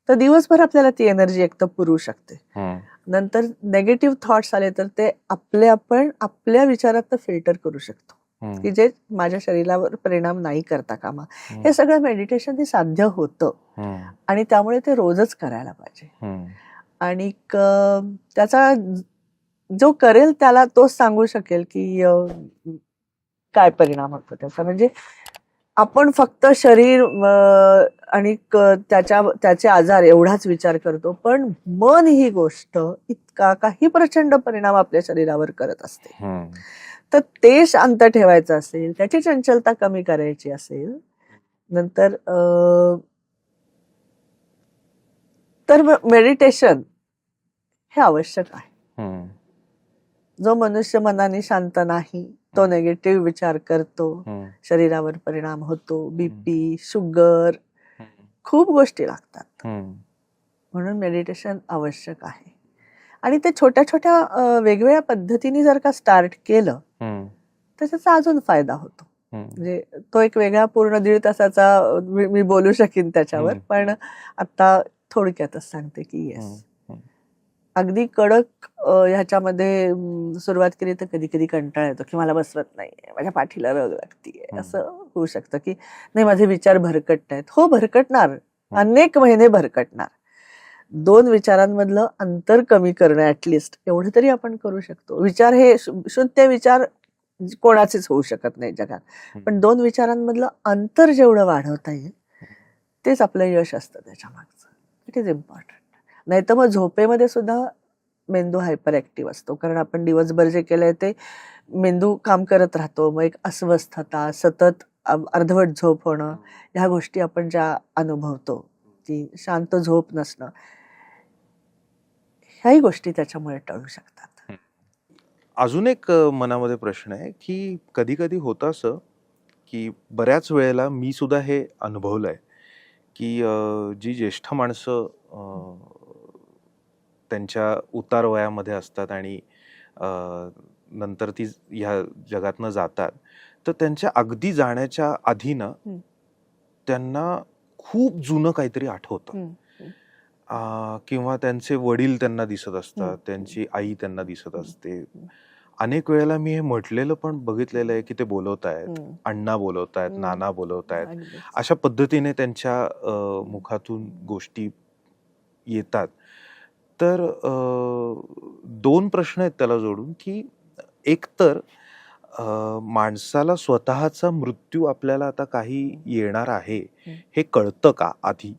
तर दिवसभर आपल्याला ती एनर्जी एकतर पुरवू शकते. नंतर नेगेटिव्ह थॉट्स आले तर ते आपण आपल्या विचारात फिल्टर करू शकतो. की जे माझ्या शरीरावर परिणाम नाही करता कामा. हे सगळं मेडिटेशन साध्य होतं आणि त्यामुळे ते रोजच करायला पाहिजे. आणि त्याचा जो करेल त्याला तोच सांगू शकेल की काय परिणाम होतो त्याचा. म्हणजे आपण फक्त शरीर आणि त्याचे आजार एवढाच विचार करतो, पण मन ही गोष्ट इतका काही प्रचंड परिणाम आपल्या शरीरावर करत असते. तर ते शांत ठेवायचं असेल, त्याची चंचलता कमी करायची असेल, नंतर तर मेडिटेशन हे आवश्यक आहे. जो मनुष्य मनाने शांत नाही तो नेगेटिव्ह विचार करतो, शरीरावर परिणाम होतो, बीपी, शुगर, खूप गोष्टी लागतात. म्हणून मेडिटेशन आवश्यक आहे. आणि ते छोट्या छोट्या वेगवेगळ्या पद्धतीने जर का स्टार्ट केलं तर त्याचा अजून फायदा होतो. म्हणजे तो एक वेगळा पूर्ण 1.5 तासाचा मी बोलू शकीन त्याच्यावर, पण आता थोडक्यातच सांगते की येस, अगदी कडक ह्याच्यामध्ये सुरुवात केली तर कधी कधी कंटाळा येतो की मला बसवत नाहीये, माझ्या पाठीला रग लागतीये, असं होऊ शकतं की नाही माझे विचार भरकटतायत. हो, भरकटणार, अनेक महिने भरकटणार. 2 विचारांमधलं अंतर कमी करणं ऍटलिस्ट एवढं तरी आपण करू शकतो. विचार हे शुद्ध विचार कोणाचेच होऊ शकत नाही जगात, पण 2 विचारांमधलं अंतर जेवढं वाढवता येईल तेच आपलं यश असतं त्याच्या मागचं. It is important. नाही तर मग झोपेमध्ये सुद्धा मेंदू हायपर ऍक्टिव्ह असतो, कारण आपण दिवसभर जे केलंय ते मेंदू काम करत राहतो. मग एक अस्वस्थता, सतत अर्धवट झोप होणं, ह्या गोष्टी आपण ज्या अनुभवतो, की शांत झोप नसणं, ह्याही गोष्टी त्याच्यामुळे टळू शकतात. अजून एक मनामध्ये प्रश्न आहे की कधी कधी होतं असं की बऱ्याच वेळेला मी सुद्धा हे अनुभवलंय की जी ज्येष्ठ माणसं त्यांच्या उतार वयामध्ये असतात आणि नंतर ती ह्या जगातनं जातात, तर त्यांच्या अगदी जाण्याच्या आधी ना त्यांना खूप जुनं काहीतरी आठवतं. किंवा त्यांचे वडील त्यांना दिसत असतात, त्यांची आई त्यांना दिसत असते. अनेक वेळेला मी हे म्हटलेलं पण बघितलेलं आहे की ते बोलवतायत, अण्णा बोलवतायत, नाना बोलवतायत, अशा पद्धतीने त्यांच्या मुखातून गोष्टी येतात. तर 2 प्रश्न आहेत त्याला जोडून की एक तर माणसाला स्वतःचा मृत्यू आपल्याला आता काही येणार आहे हे कळतं का आधी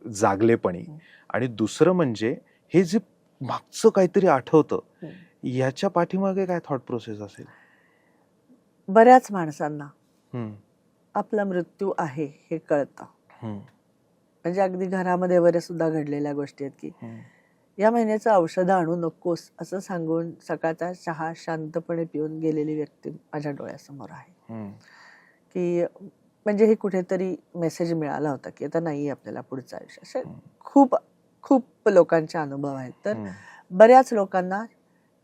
जागलेपणी, आणि दुसरं म्हणजे हे जे मागचं काहीतरी आठवतं याच्या पाठीमागे काय थॉट प्रोसेस असेल? बऱ्याच माणसांना आपला मृत्यू आहे हे कळतं. म्हणजे अगदी घरामध्ये बऱ्याच सुद्धा घडलेल्या गोष्टी आहेत की या महिन्याचं औषध आणू नकोस असं सांगून सकाळचा चहा शांतपणे पिऊन गेलेली व्यक्ती माझ्या डोळ्यासमोर आहे. की म्हणजे हे कुठेतरी मेसेज मिळाला होता की आता नाही आपल्याला पुढचं आयुष्य. असे खूप खूप लोकांचे अनुभव आहेत. तर बऱ्याच लोकांना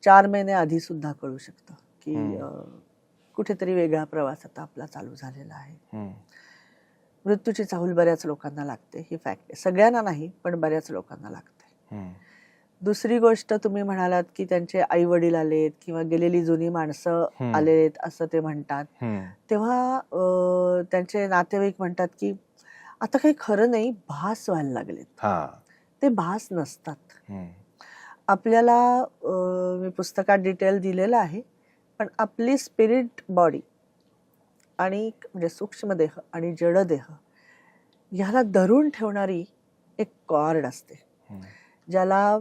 4 महिने आधी सुद्धा कळू शकतं की कुठेतरी वेगळा प्रवास आता आपला चालू झालेला आहे. मृत्यूची चाहूल बऱ्याच लोकांना लागते, ही फॅक्ट आहे. सगळ्यांना नाही, पण बऱ्याच लोकांना लागते. दुसरी गोष्ट, तुम्ही म्हणालात की त्यांचे आई वडील आलेत किंवा गेलेली जुनी माणसं आलेत असं ते म्हणतात, तेव्हा त्यांचे नातेवाईक म्हणतात की आता काही खरं नाही, भास व्हायला लागलेत. ते भास नसतात. आपल्याला मी पुस्तकात डिटेल दिलेलं आहे, पण आपली स्पिरिट बॉडी आणि म्हणजे सूक्ष्म देह आणि जड देह ह्याला धरून ठेवणारी एक कॉर्ड असते, ज्याला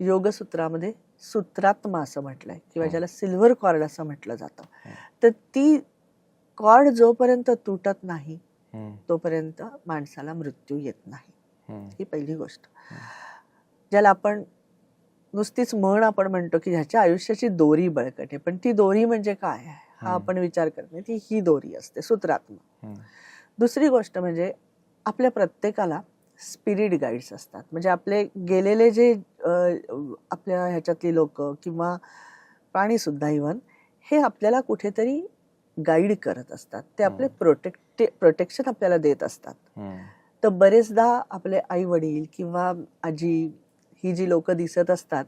योगसूत्रामध्ये सूत्रात्मा असं म्हटलंय किंवा ज्याला सिल्वर कॉर्ड असं म्हटलं जातं. तर ती कॉर्ड जोपर्यंत तुटत नाही तोपर्यंत माणसाला मृत्यू येत नाही. ही पहिली गोष्ट. ज्याला आपण नुसतीच म्हण आपण म्हणतो की ह्याच्या आयुष्याची दोरी बळकट आहे, पण ती दोरी म्हणजे काय आहे हा आपण विचार करत नाही. ती ही दोरी असते, सूत्रात्मा. दुसरी गोष्ट म्हणजे आपल्या प्रत्येकाला स्पिरिट गाईड्स असतात. म्हणजे आपले गेलेले जे आपल्या ह्याच्यातली लोक किंवा प्राणी सुद्धा इव्हन, हे आपल्याला कुठेतरी गाईड करत असतात. ते आपले प्रोटेक्शन आपल्याला देत असतात. तर बरेचदा आपले आई वडील किंवा आजी ही जी लोक दिसत असतात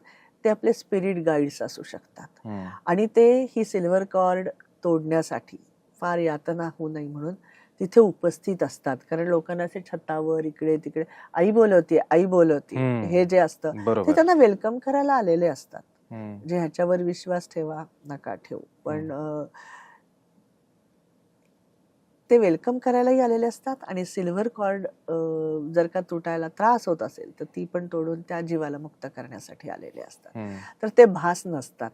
ते आपले स्पिरिट गाईड्स असू शकतात. आणि ते ही सिल्वर कॉर्ड तोडण्यासाठी फार यातना होऊ नये म्हणून तिथे उपस्थित असतात. कारण लोकांना असे छतावर इकडे तिकडे आई बोलवती हे जे असतं ते त्यांना वेलकम करायला आलेले असतात. जे ह्याच्यावर विश्वास ठेवा नका ठेवू, पण ते वेलकम करायलाही आलेले असतात. आणि सिल्वर कॉर्ड जर का तुटायला त्रास होत असेल तर ती पण तोडून त्या जीवाला मुक्त करण्यासाठी आलेले असतात. तर ते भास नसतात,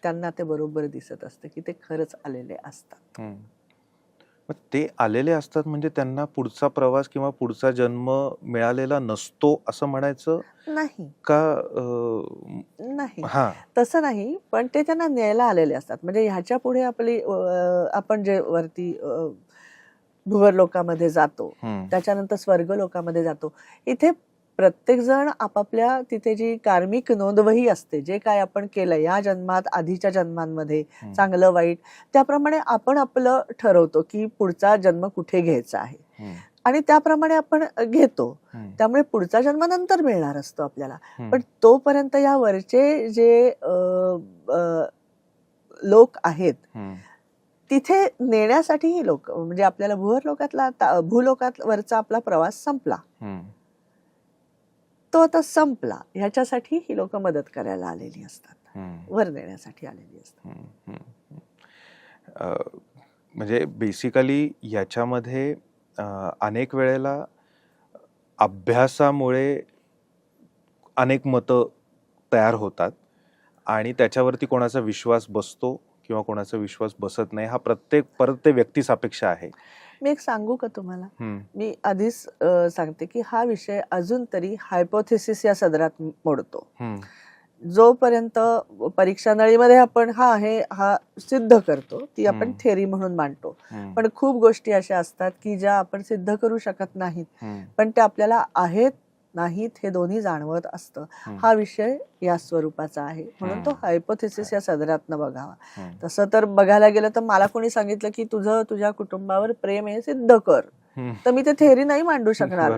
त्यांना ते बरोबर दिसत असतं की ते खरंच आलेले असतात. ते आलेले असतात म्हणजे त्यांना पुढचा प्रवास किंवा पुढचा जन्म मिळालेला नसतो असं म्हणायचं नाही का? नाही, तसं नाही, पण ते त्यांना न्यायला आलेले असतात. म्हणजे ह्याच्या पुढे आपण जे वरती भुवर लोकामध्ये जातो, त्याच्यानंतर स्वर्ग लोकामध्ये जातो, इथे प्रत्येक जण आपापल्या तिथे जी कार्मिक नोंदवही असते, जे काय आपण केलं या जन्मात आधीच्या जन्मांमध्ये चांगलं वाईट, त्याप्रमाणे आपण आपलं ठरवतो की पुढचा जन्म कुठे घ्यायचा आहे आणि त्याप्रमाणे आपण घेतो. त्यामुळे पुढचा जन्म नंतर मिळणार असतो आपल्याला. पण तोपर्यंत या वरचे जे लोक आहेत तिथे नेण्यासाठी लोक, म्हणजे आपल्याला भूलोकात वरचा आपला प्रवास संपला, तो आता संपला, ह्याच्यासाठी ही लोक मदत करायला आलेली असतात, वर नेण्यासाठी आलेली असतात. म्हणजे बेसिकली याच्यामध्ये अनेक वेळेला अभ्यासामुळे अनेक मतं तयार होतात आणि त्याच्यावरती कोणाचा विश्वास बसतो किंवा कोणाचा विश्वास बसत नाही, हा परत ते व्यक्तिसापेक्ष आहे. मी एक सांगू का तुम्हाला? मी आधीच सांगते की हा विषय अजून तरी हायपोथेसिस या सदरात मोडतो. जोपर्यंत परीक्षा नळीमध्ये आपण हा सिद्ध करतो, ती आपण थेअरी म्हणून मांडतो. पण खूप गोष्टी अशा असतात की ज्या आपण सिद्ध करू शकत नाहीत, पण त्या आपल्याला आहेत नाहीत हे दोन्ही जाणवत असतं. हा विषय या स्वरूपाचा आहे, म्हणून तो हायपोथेसिस या सदरातनं बघावा. तसं तर बघायला गेलं तर मला कोणी सांगितलं की तुझ्या कुटुंबावर प्रेम आहे, सिद्ध कर, तर मी ते थेअरी नाही मांडू शकणार,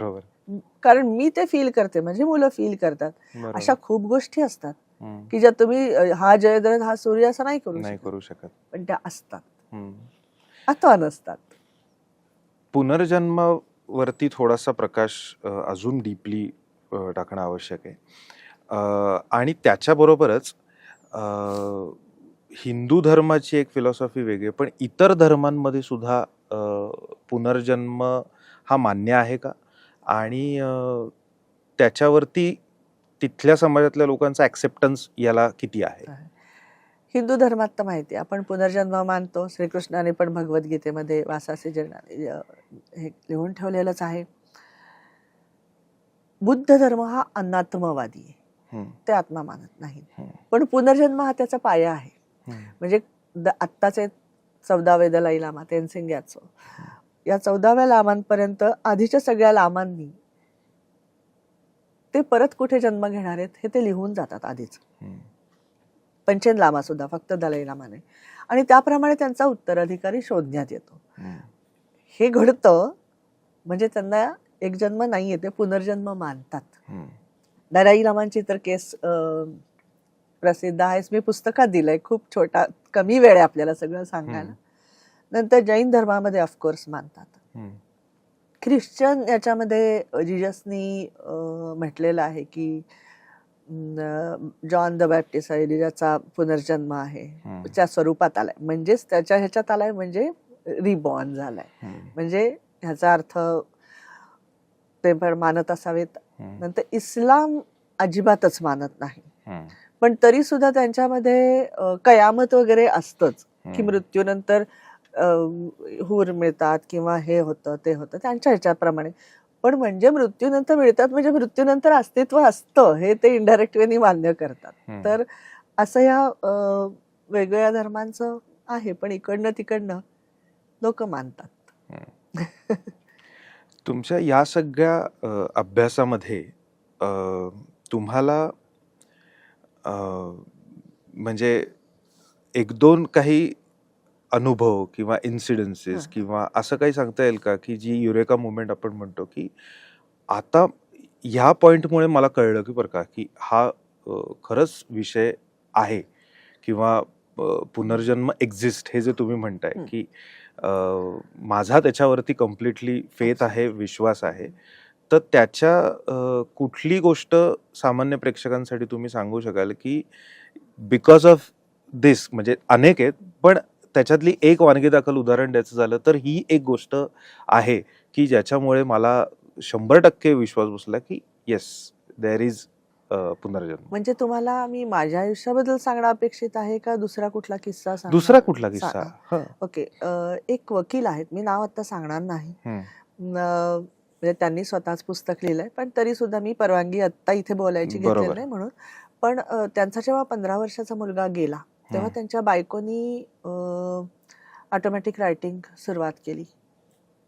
कारण मी ते फील करते, म्हणजे मुलं फील करतात. अशा खूप गोष्टी असतात की ज्या तुम्ही हा जयद्रथ हा सूर्य असं नाही करू शकत, पण त्या असतात, अथवा नसतात. पुनर्जन्मावरती थोडासा प्रकाश अजून डीपली टाकणं आवश्यक आहे. आणि त्याच्याबरोबरच हिंदू धर्माची एक फिलॉसॉफी वेगळी, पण इतर धर्मांमध्ये सुद्धा पुनर्जन्म हा मान्य आहे का? आणि त्याच्यावरती तिथल्या समाजातल्या लोकांचा ऍक्सेप्टन्स याला किती आहे? हिंदू धर्मात तर माहिती आहे, आपण पुनर्जन्म मानतो. श्रीकृष्णाने पण भगवद्गीतेमध्ये वासासी जनाने हे लिहून ठेवलेलंच आहे. बुद्ध धर्म हा अनात्मवादी आहे, ते आत्मा मानत नाही, पण पुनर्जन्म हा त्याचा पाया आहे. म्हणजे आत्ताचे 14वे दलाई लामा तेनसिंग ग्यात्सो, या 14व्या लामांपर्यंत आधीच्या सगळ्या लामांनी ते परत कुठे जन्म घेणार आहेत हे ते लिहून जातात आधीच. पंचेन लामा सुद्धा, फक्त दलाई लामा नाही. आणि त्याप्रमाणे त्यांचा उत्तराधिकारी शोधण्यात येतो. हे घडतं म्हणजे त्यांना एक जन्म नाहीये, ते पुनर्जन्म मानतात. दलाई लामांची तर केस प्रसिद्ध आहे, मी पुस्तकात दिलंय, खूप कमी वेळ आहे आपल्याला सगळं सांगायला. नंतर जैन धर्मामध्ये ऑफकोर्स मानतात. ख्रिश्चन याच्यामध्ये जिजसनी म्हटलेलं आहे की जॉन द बॅप्टिस्ट एलिजाचा पुनर्जन्म आहे, त्या स्वरूपात आलाय, म्हणजेच त्याच्या ह्याच्यात आलाय, म्हणजे रिबॉर्न झालाय. म्हणजे ह्याचा अर्थ ते पण मानत असावेत. नंतर इस्लाम अजिबातच मानत नाही, पण तरी सुद्धा त्यांच्यामध्ये कयामत वगैरे असतंच की मृत्यूनंतर हूर मिळतात किंवा हे होतं ते होतं त्यांच्या ह्याच्याप्रमाणे. पण म्हणजे मृत्यूनंतर मिळतात म्हणजे मृत्यूनंतर अस्तित्व असतं हे ते इनडायरेक्ट वेनी मान्य करतात. तर असं या वेगवेगळ्या धर्मांचं आहे, पण इकडनं तिकडनं लोक मानतात. तुमच्या या सगळ्या अभ्यासामध्ये तुम्हाला म्हणजे एक दोन काही अनुभव किंवा इन्सिडेन्सेस किंवा असं काही सांगता येईल का की जी युरेका मुवमेंट आपण म्हणतो की आता ह्या पॉइंटमुळे मला कळलं की बरं का की हा खरंच विषय आहे किंवा पुनर्जन्म एक्झिस्ट हे जे तुम्ही म्हणताय की माझा त्याच्यावरती कम्प्लिटली फेथ आहे, विश्वास आहे, तर त्याच्या कुठली गोष्ट सामान्य प्रेक्षकांसाठी तुम्ही सांगू शकाल की बिकॉज ऑफ दिस, म्हणजे अनेक आहेत पण त्याच्यातली एक वानगी दाखल उदाहरण द्यायचं झालं तर ही एक गोष्ट आहे की ज्याच्यामुळे मला 100% विश्वास बसला की येस देअर इज पुनर्जन्म. म्हणजे तुम्हाला मी माझ्या आयुष्याबद्दल सांगणं अपेक्षित आहे का दुसरा कुठला किस्सा सांगणं? दुसरा कुठला किस्सा? ओके. एक वकील आहेत, मी नाव आता सांगणार नाही, म्हणजे त्यांनी स्वतःच पुस्तक लिहिलंय, पण तरी सुद्धा मी परवानगी आता इथे बोलायची घेतलेली नाही म्हणून. पण त्यांचा जेव्हा 15 वर्षाचा मुलगा गेला तेव्हा त्यांच्या बायकोनी ऑटोमॅटिक रायटिंग सुरुवात केली.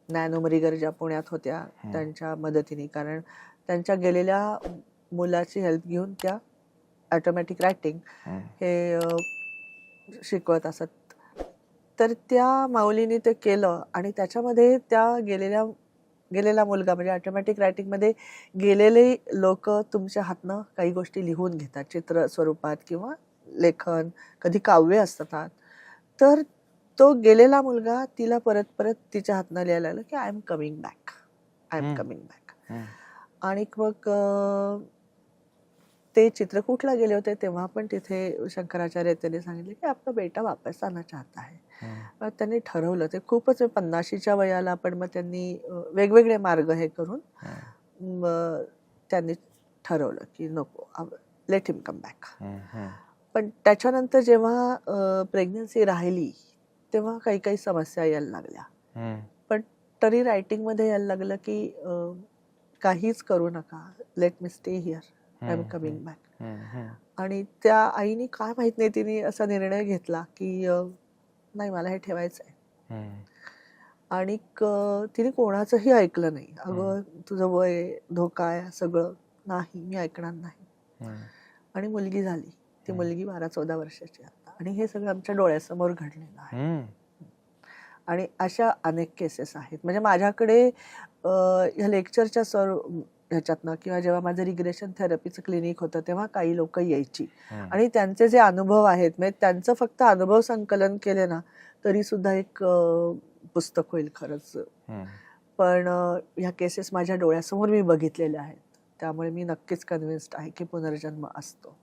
नॅनो मरिगर ज्या पुण्यात होत्या त्यांच्या मदतीने, कारण त्यांच्या गेलेल्या मुलाची हेल्प घेऊन त्या ऑटोमॅटिक रायटिंग हे शिकवत असत. तर त्या माऊलीने ते केलं आणि त्याच्यामध्ये त्या गेलेला मुलगा म्हणजे ऑटोमॅटिक रायटिंग मध्ये गेलेले लोक तुमच्या हातनं काही गोष्टी लिहून घेतात, चित्र स्वरूपात किंवा लेखन, कधी काव्य असतात. तर तो गेलेला मुलगा तिला परत परत तिच्या हातनं लिहायला लागला की I am coming back, I am coming back. आणि मग ते चित्रकूटला गेले होते तेव्हा पण तिथे शंकराचार्य त्यांनी सांगितले की आपला बेटा वापस आना चाहता है. मग त्यांनी ठरवलं, ते खूपच 50च्या वयाला, पण मग त्यांनी वेगवेगळे मार्ग हे करून त्यांनी ठरवलं की नको, लेट हिम कम बॅक. पण त्याच्यानंतर जेव्हा प्रेग्नन्सी राहिली तेव्हा काही काही समस्या यायला लागल्या, पण तरी रायटिंग मध्ये यायला लागलं की काहीच करू नका, let me stay here, I am coming back. आणि त्या आईने काय माहित नाही तिने असा निर्णय घेतला की नाही मला हे ठेवायचं आहे. आणि तिने कोणाचंही ऐकलं नाही. अगं तुझं वय, धोका आहे, सगळं नाही, मी ऐकणार नाही. आणि मुलगी झाली. ती मुलगी 12-14 वर्षाची आता, आणि हे सगळं आमच्या डोळ्यासमोर घडलेलं आहे. आणि अशा अनेक केसेस आहेत. म्हणजे माझ्याकडे ह्या लेक्चरच्या ह्याच्यातनं किंवा जेव्हा माझं रिग्रेशन थेरपीचं क्लिनिक होतं तेव्हा काही लोक यायची आणि त्यांचे जे अनुभव आहेत, म्हणजे त्यांचं फक्त अनुभव संकलन केले ना तरी सुद्धा एक पुस्तक होईल खरंच. पण ह्या केसेस माझ्या डोळ्यासमोर मी बघितलेल्या आहेत, त्यामुळे मी नक्कीच कन्व्हिन्स्ड आहे की पुनर्जन्म असतो.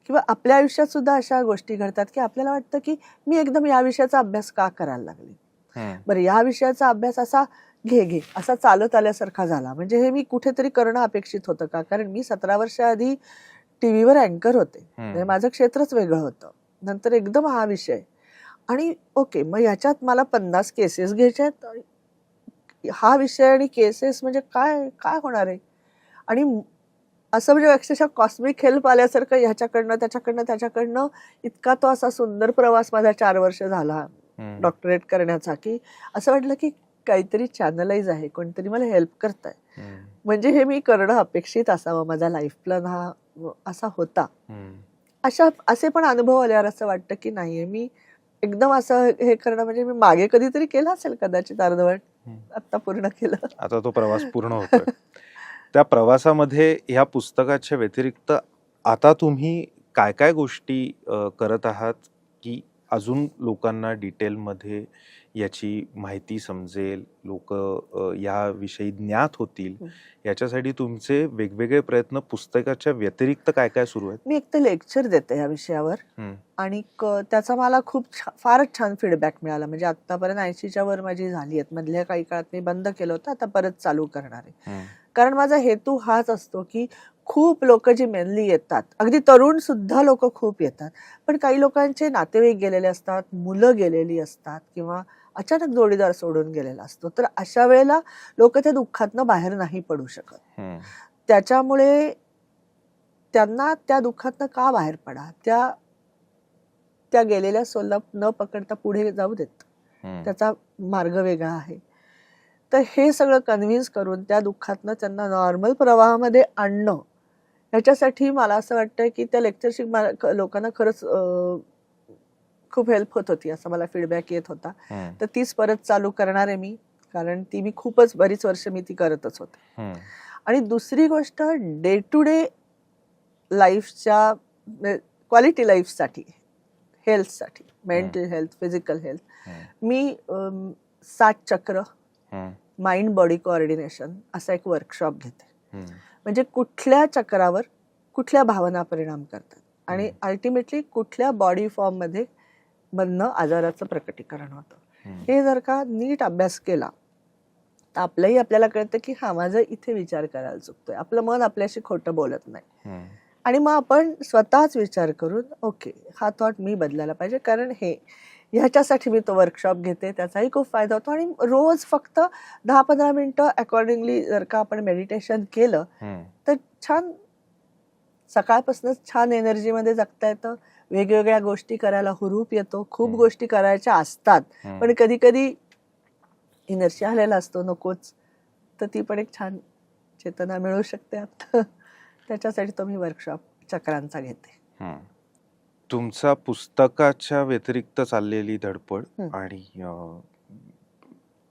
किंवा आपल्या आयुष्यात सुद्धा अशा गोष्टी घडतात की आपल्याला वाटतं की मी एकदम या विषयाचा अभ्यास का करायला लागले, बरं या विषयाचा अभ्यास असा घे असा चालत आल्यासारखा झाला, म्हणजे हे मी कुठेतरी करणं अपेक्षित होतं का, कारण मी 17 वर्ष आधी टीव्हीवर अँकर होते, म्हणजे माझं क्षेत्रच वेगळं होतं. नंतर एकदम हा विषय, आणि ओके मग ह्याच्यात मला 50 केसेस घ्यायच्या आहेत, हा विषय आणि केसेस म्हणजे काय काय होणार आहे. आणि असं म्हणजे अक्षरशः कॉस्मिक हेल्प आल्यासारखं ह्याच्याकडनं त्याच्याकडनं इतका तो असा सुंदर प्रवास माझा 4 वर्ष झाला डॉक्टरेट करण्याचा, की असं वाटलं की काहीतरी चॅनलाइज आहे, कोणतरी मला हेल्प करताय, म्हणजे हे मी करणं अपेक्षित असावं, माझा लाईफ प्लॅन हा असा होता. असे पण अनुभव आल्यावर असं वाटतं की नाहीये मी एकदम असं हे करणं, म्हणजे मी मागे कधीतरी केलं असेल कदाचित अर्धवट, आता पूर्ण केलं, आता तो प्रवास पूर्ण होतोय. त्या प्रवासामध्ये ह्या पुस्तकाच्या व्यतिरिक्त आता तुम्ही काय काय गोष्टी करत आहात की अजून लोकांना डिटेलमध्ये याची माहिती समजेल, लोक याविषयी ज्ञात होतील, याच्यासाठी तुमचे वेगवेगळे प्रयत्न पुस्तकाच्या व्यतिरिक्त काय काय सुरू आहेत? मी एक तर लेक्चर देते या विषयावर आणि त्याचा मला खूप फारच छान फीडबॅक मिळाला. म्हणजे आतापर्यंत 80च्या वर माझी झाली आहेत. मधल्या काही काळात मी बंद केलं होतं, आता परत चालू करणार आहे. कारण माझा हेतू हाच असतो की खूप लोक जी मेनली येतात, अगदी तरुण सुद्धा लोक खूप येतात, पण काही लोकांचे नातेवाईक गेलेले असतात, मुलं गेलेली असतात किंवा अचानक जोडीदार सोडून गेलेला असतो, तर अशा वेळेला लोक त्या दुःखातनं बाहेर नाही पडू शकत. त्याच्यामुळे त्यांना त्या दुःखातनं का बाहेर पडा, त्या गेलेल्या सोला न पकडता पुढे जाऊ देत, त्याचा मार्ग वेगळा आहे. तर हे सगळं कन्व्हिन्स करून त्या दुःखातनं त्यांना नॉर्मल प्रवाहामध्ये आणणं, ह्याच्यासाठी मला असं वाटतं की त्या लेक्चरशी लोकांना खरंच खूप हेल्प होत होती, असं मला फीडबॅक येत होता. तर तीच परत चालू करणार आहे मी, कारण ती मी खूपच बरीच वर्ष मी ती करतच होते. आणि दुसरी गोष्ट, डे टू डे लाईफच्या क्वालिटी लाईफसाठी, हेल्थसाठी, मेंटल हेल्थ, फिजिकल हेल्थ, मी 7 चक्र, माइंड बॉडी कोऑर्डिनेशन असा एक वर्कशॉप घेते. म्हणजे कुठल्या चक्रावर कुठल्या भावना परिणाम करतात आणि अल्टिमेटली कुठल्या बॉडी फॉर्म मध्ये मधनं आजाराचं प्रकटीकरण होतं. हे जर का नीट अभ्यास केला तर आपल्याला कळतं की हा, माझं इथे विचार करायला चुकतोय, आपलं मन आपल्याशी खोटं बोलत नाही. आणि मग आपण स्वतःच विचार करून ओके, हा थॉट मी बदलायला पाहिजे, कारण ह्याच्यासाठी मी तो वर्कशॉप घेते, त्याचाही खूप फायदा होतो. आणि रोज फक्त 10-15 मिनिटं अकॉर्डिंगली जर का आपण मेडिटेशन केलं तर छान सकाळपासूनच छान एनर्जीमध्ये जगता येतं, वेगवेगळ्या गोष्टी करायला हुरूप येतो. खूप गोष्टी करायच्या असतात पण कधी कधी इनर्शिया आलेला असतो, नकोच, तर ती पण एक छान चेतना मिळू शकते. त्याच्यासाठी तो मी वर्कशॉप चक्रांचा घेते. तुमचा पुस्तकाच्या व्यतिरिक्त चाललेली धडपड आणि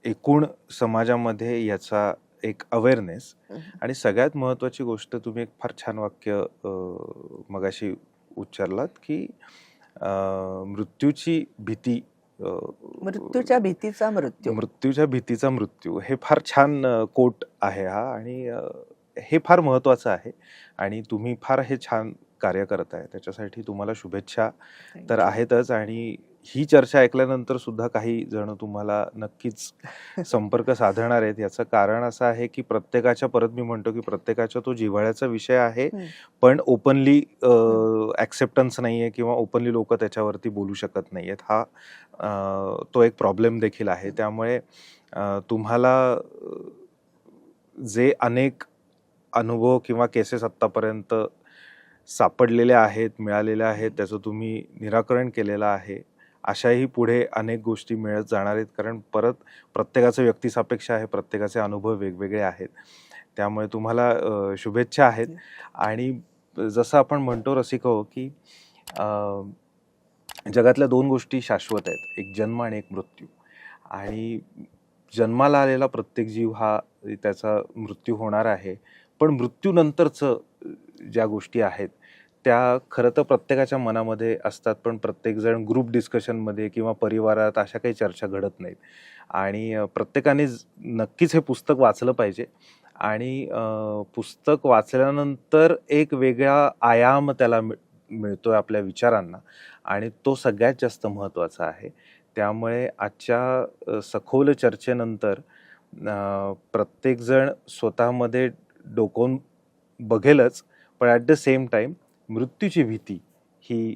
एकूण समाजामध्ये याचा एक अवेअरनेस, आणि सगळ्यात महत्वाची गोष्ट, तुम्ही एक फार छान वाक्य मगाशी उच्चारलात की मृत्यूची भीती, मृत्यूच्या भीतीचा मृत्यू, हे फार छान कोट आहे हा. आणि हे फार महत्वाचं आहे आणि तुम्ही फार हे छान कार्य करताय, त्याच्यासाठी तुम्हाला शुभेच्छा तर आहेतच. आणि ही चर्चा ऐकल्यानंतर सुद्धा काही जण तुम्हाला नक्कीच संपर्क साधणार आहेत. याचं कारण असं आहे की परत मी म्हणतो की प्रत्येकाच्या तो जिव्हाळ्याचा विषय आहे, पण ओपनली ऍक्सेप्टन्स नाहीये किंवा ओपनली लोक त्याच्यावरती बोलू शकत नाहीयेत. हा तो एक प्रॉब्लेम देखील आहे. त्यामुळे तुम्हाला जे अनेक अनुभव किंवा केसेस आत्तापर्यंत सापडलेले आहेत, मिळालेल्या आहेत, त्याचं तुम्ही निराकरण केलेलं आहे. अशाही पुढे अनेक गोष्टी मिळत जाणार आहेत, कारण परत प्रत्येकाचं व्यक्तिसापेक्ष आहे, प्रत्येकाचे अनुभव वेगवेगळे आहेत. त्यामुळे तुम्हाला शुभेच्छा आहेत. आणि जसं आपण म्हणतो रसिक हो की जगातल्या 2 गोष्टी शाश्वत आहेत, एक जन्म आणि एक मृत्यू. आणि जन्माला आलेला प्रत्येक जीव हा त्याचा मृत्यू होणार आहे, पण मृत्यूनंतरचं ज्या गोष्टी आहेत त्या खरं तर प्रत्येकाच्या मनामध्ये असतात, पण प्रत्येकजण ग्रुप डिस्कशनमध्ये किंवा परिवारात अशा काही चर्चा घडत नाहीत. आणि प्रत्येकाने नक्कीच हे पुस्तक वाचलं पाहिजे. आणि पुस्तक वाचल्यानंतर एक वेगळा आयाम त्याला मिळतोय आपल्या विचारांना, आणि तो सगळ्यात जास्त महत्त्वाचा आहे. त्यामुळे आजच्या सखोल चर्चेनंतर प्रत्येकजण स्वतःमध्ये डोकावून बघेलच, पण ॲट द सेम टाईम मृत्यूची भीती ही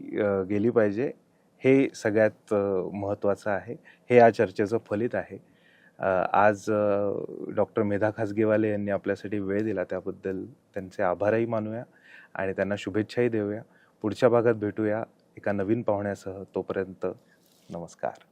गेली पाहिजे, हे सगळ्यात महत्त्वाचं आहे. हे या चर्चेचं फलित आहे. आज डॉक्टर मेधा खासगीवाले यांनी आपल्यासाठी वेळ दिला, त्याबद्दल त्यांचे आभारही मानूया आणि त्यांना शुभेच्छाही देऊया. पुढच्या भागात भेटूया एका नवीन पाहुण्यासह. तोपर्यंत नमस्कार.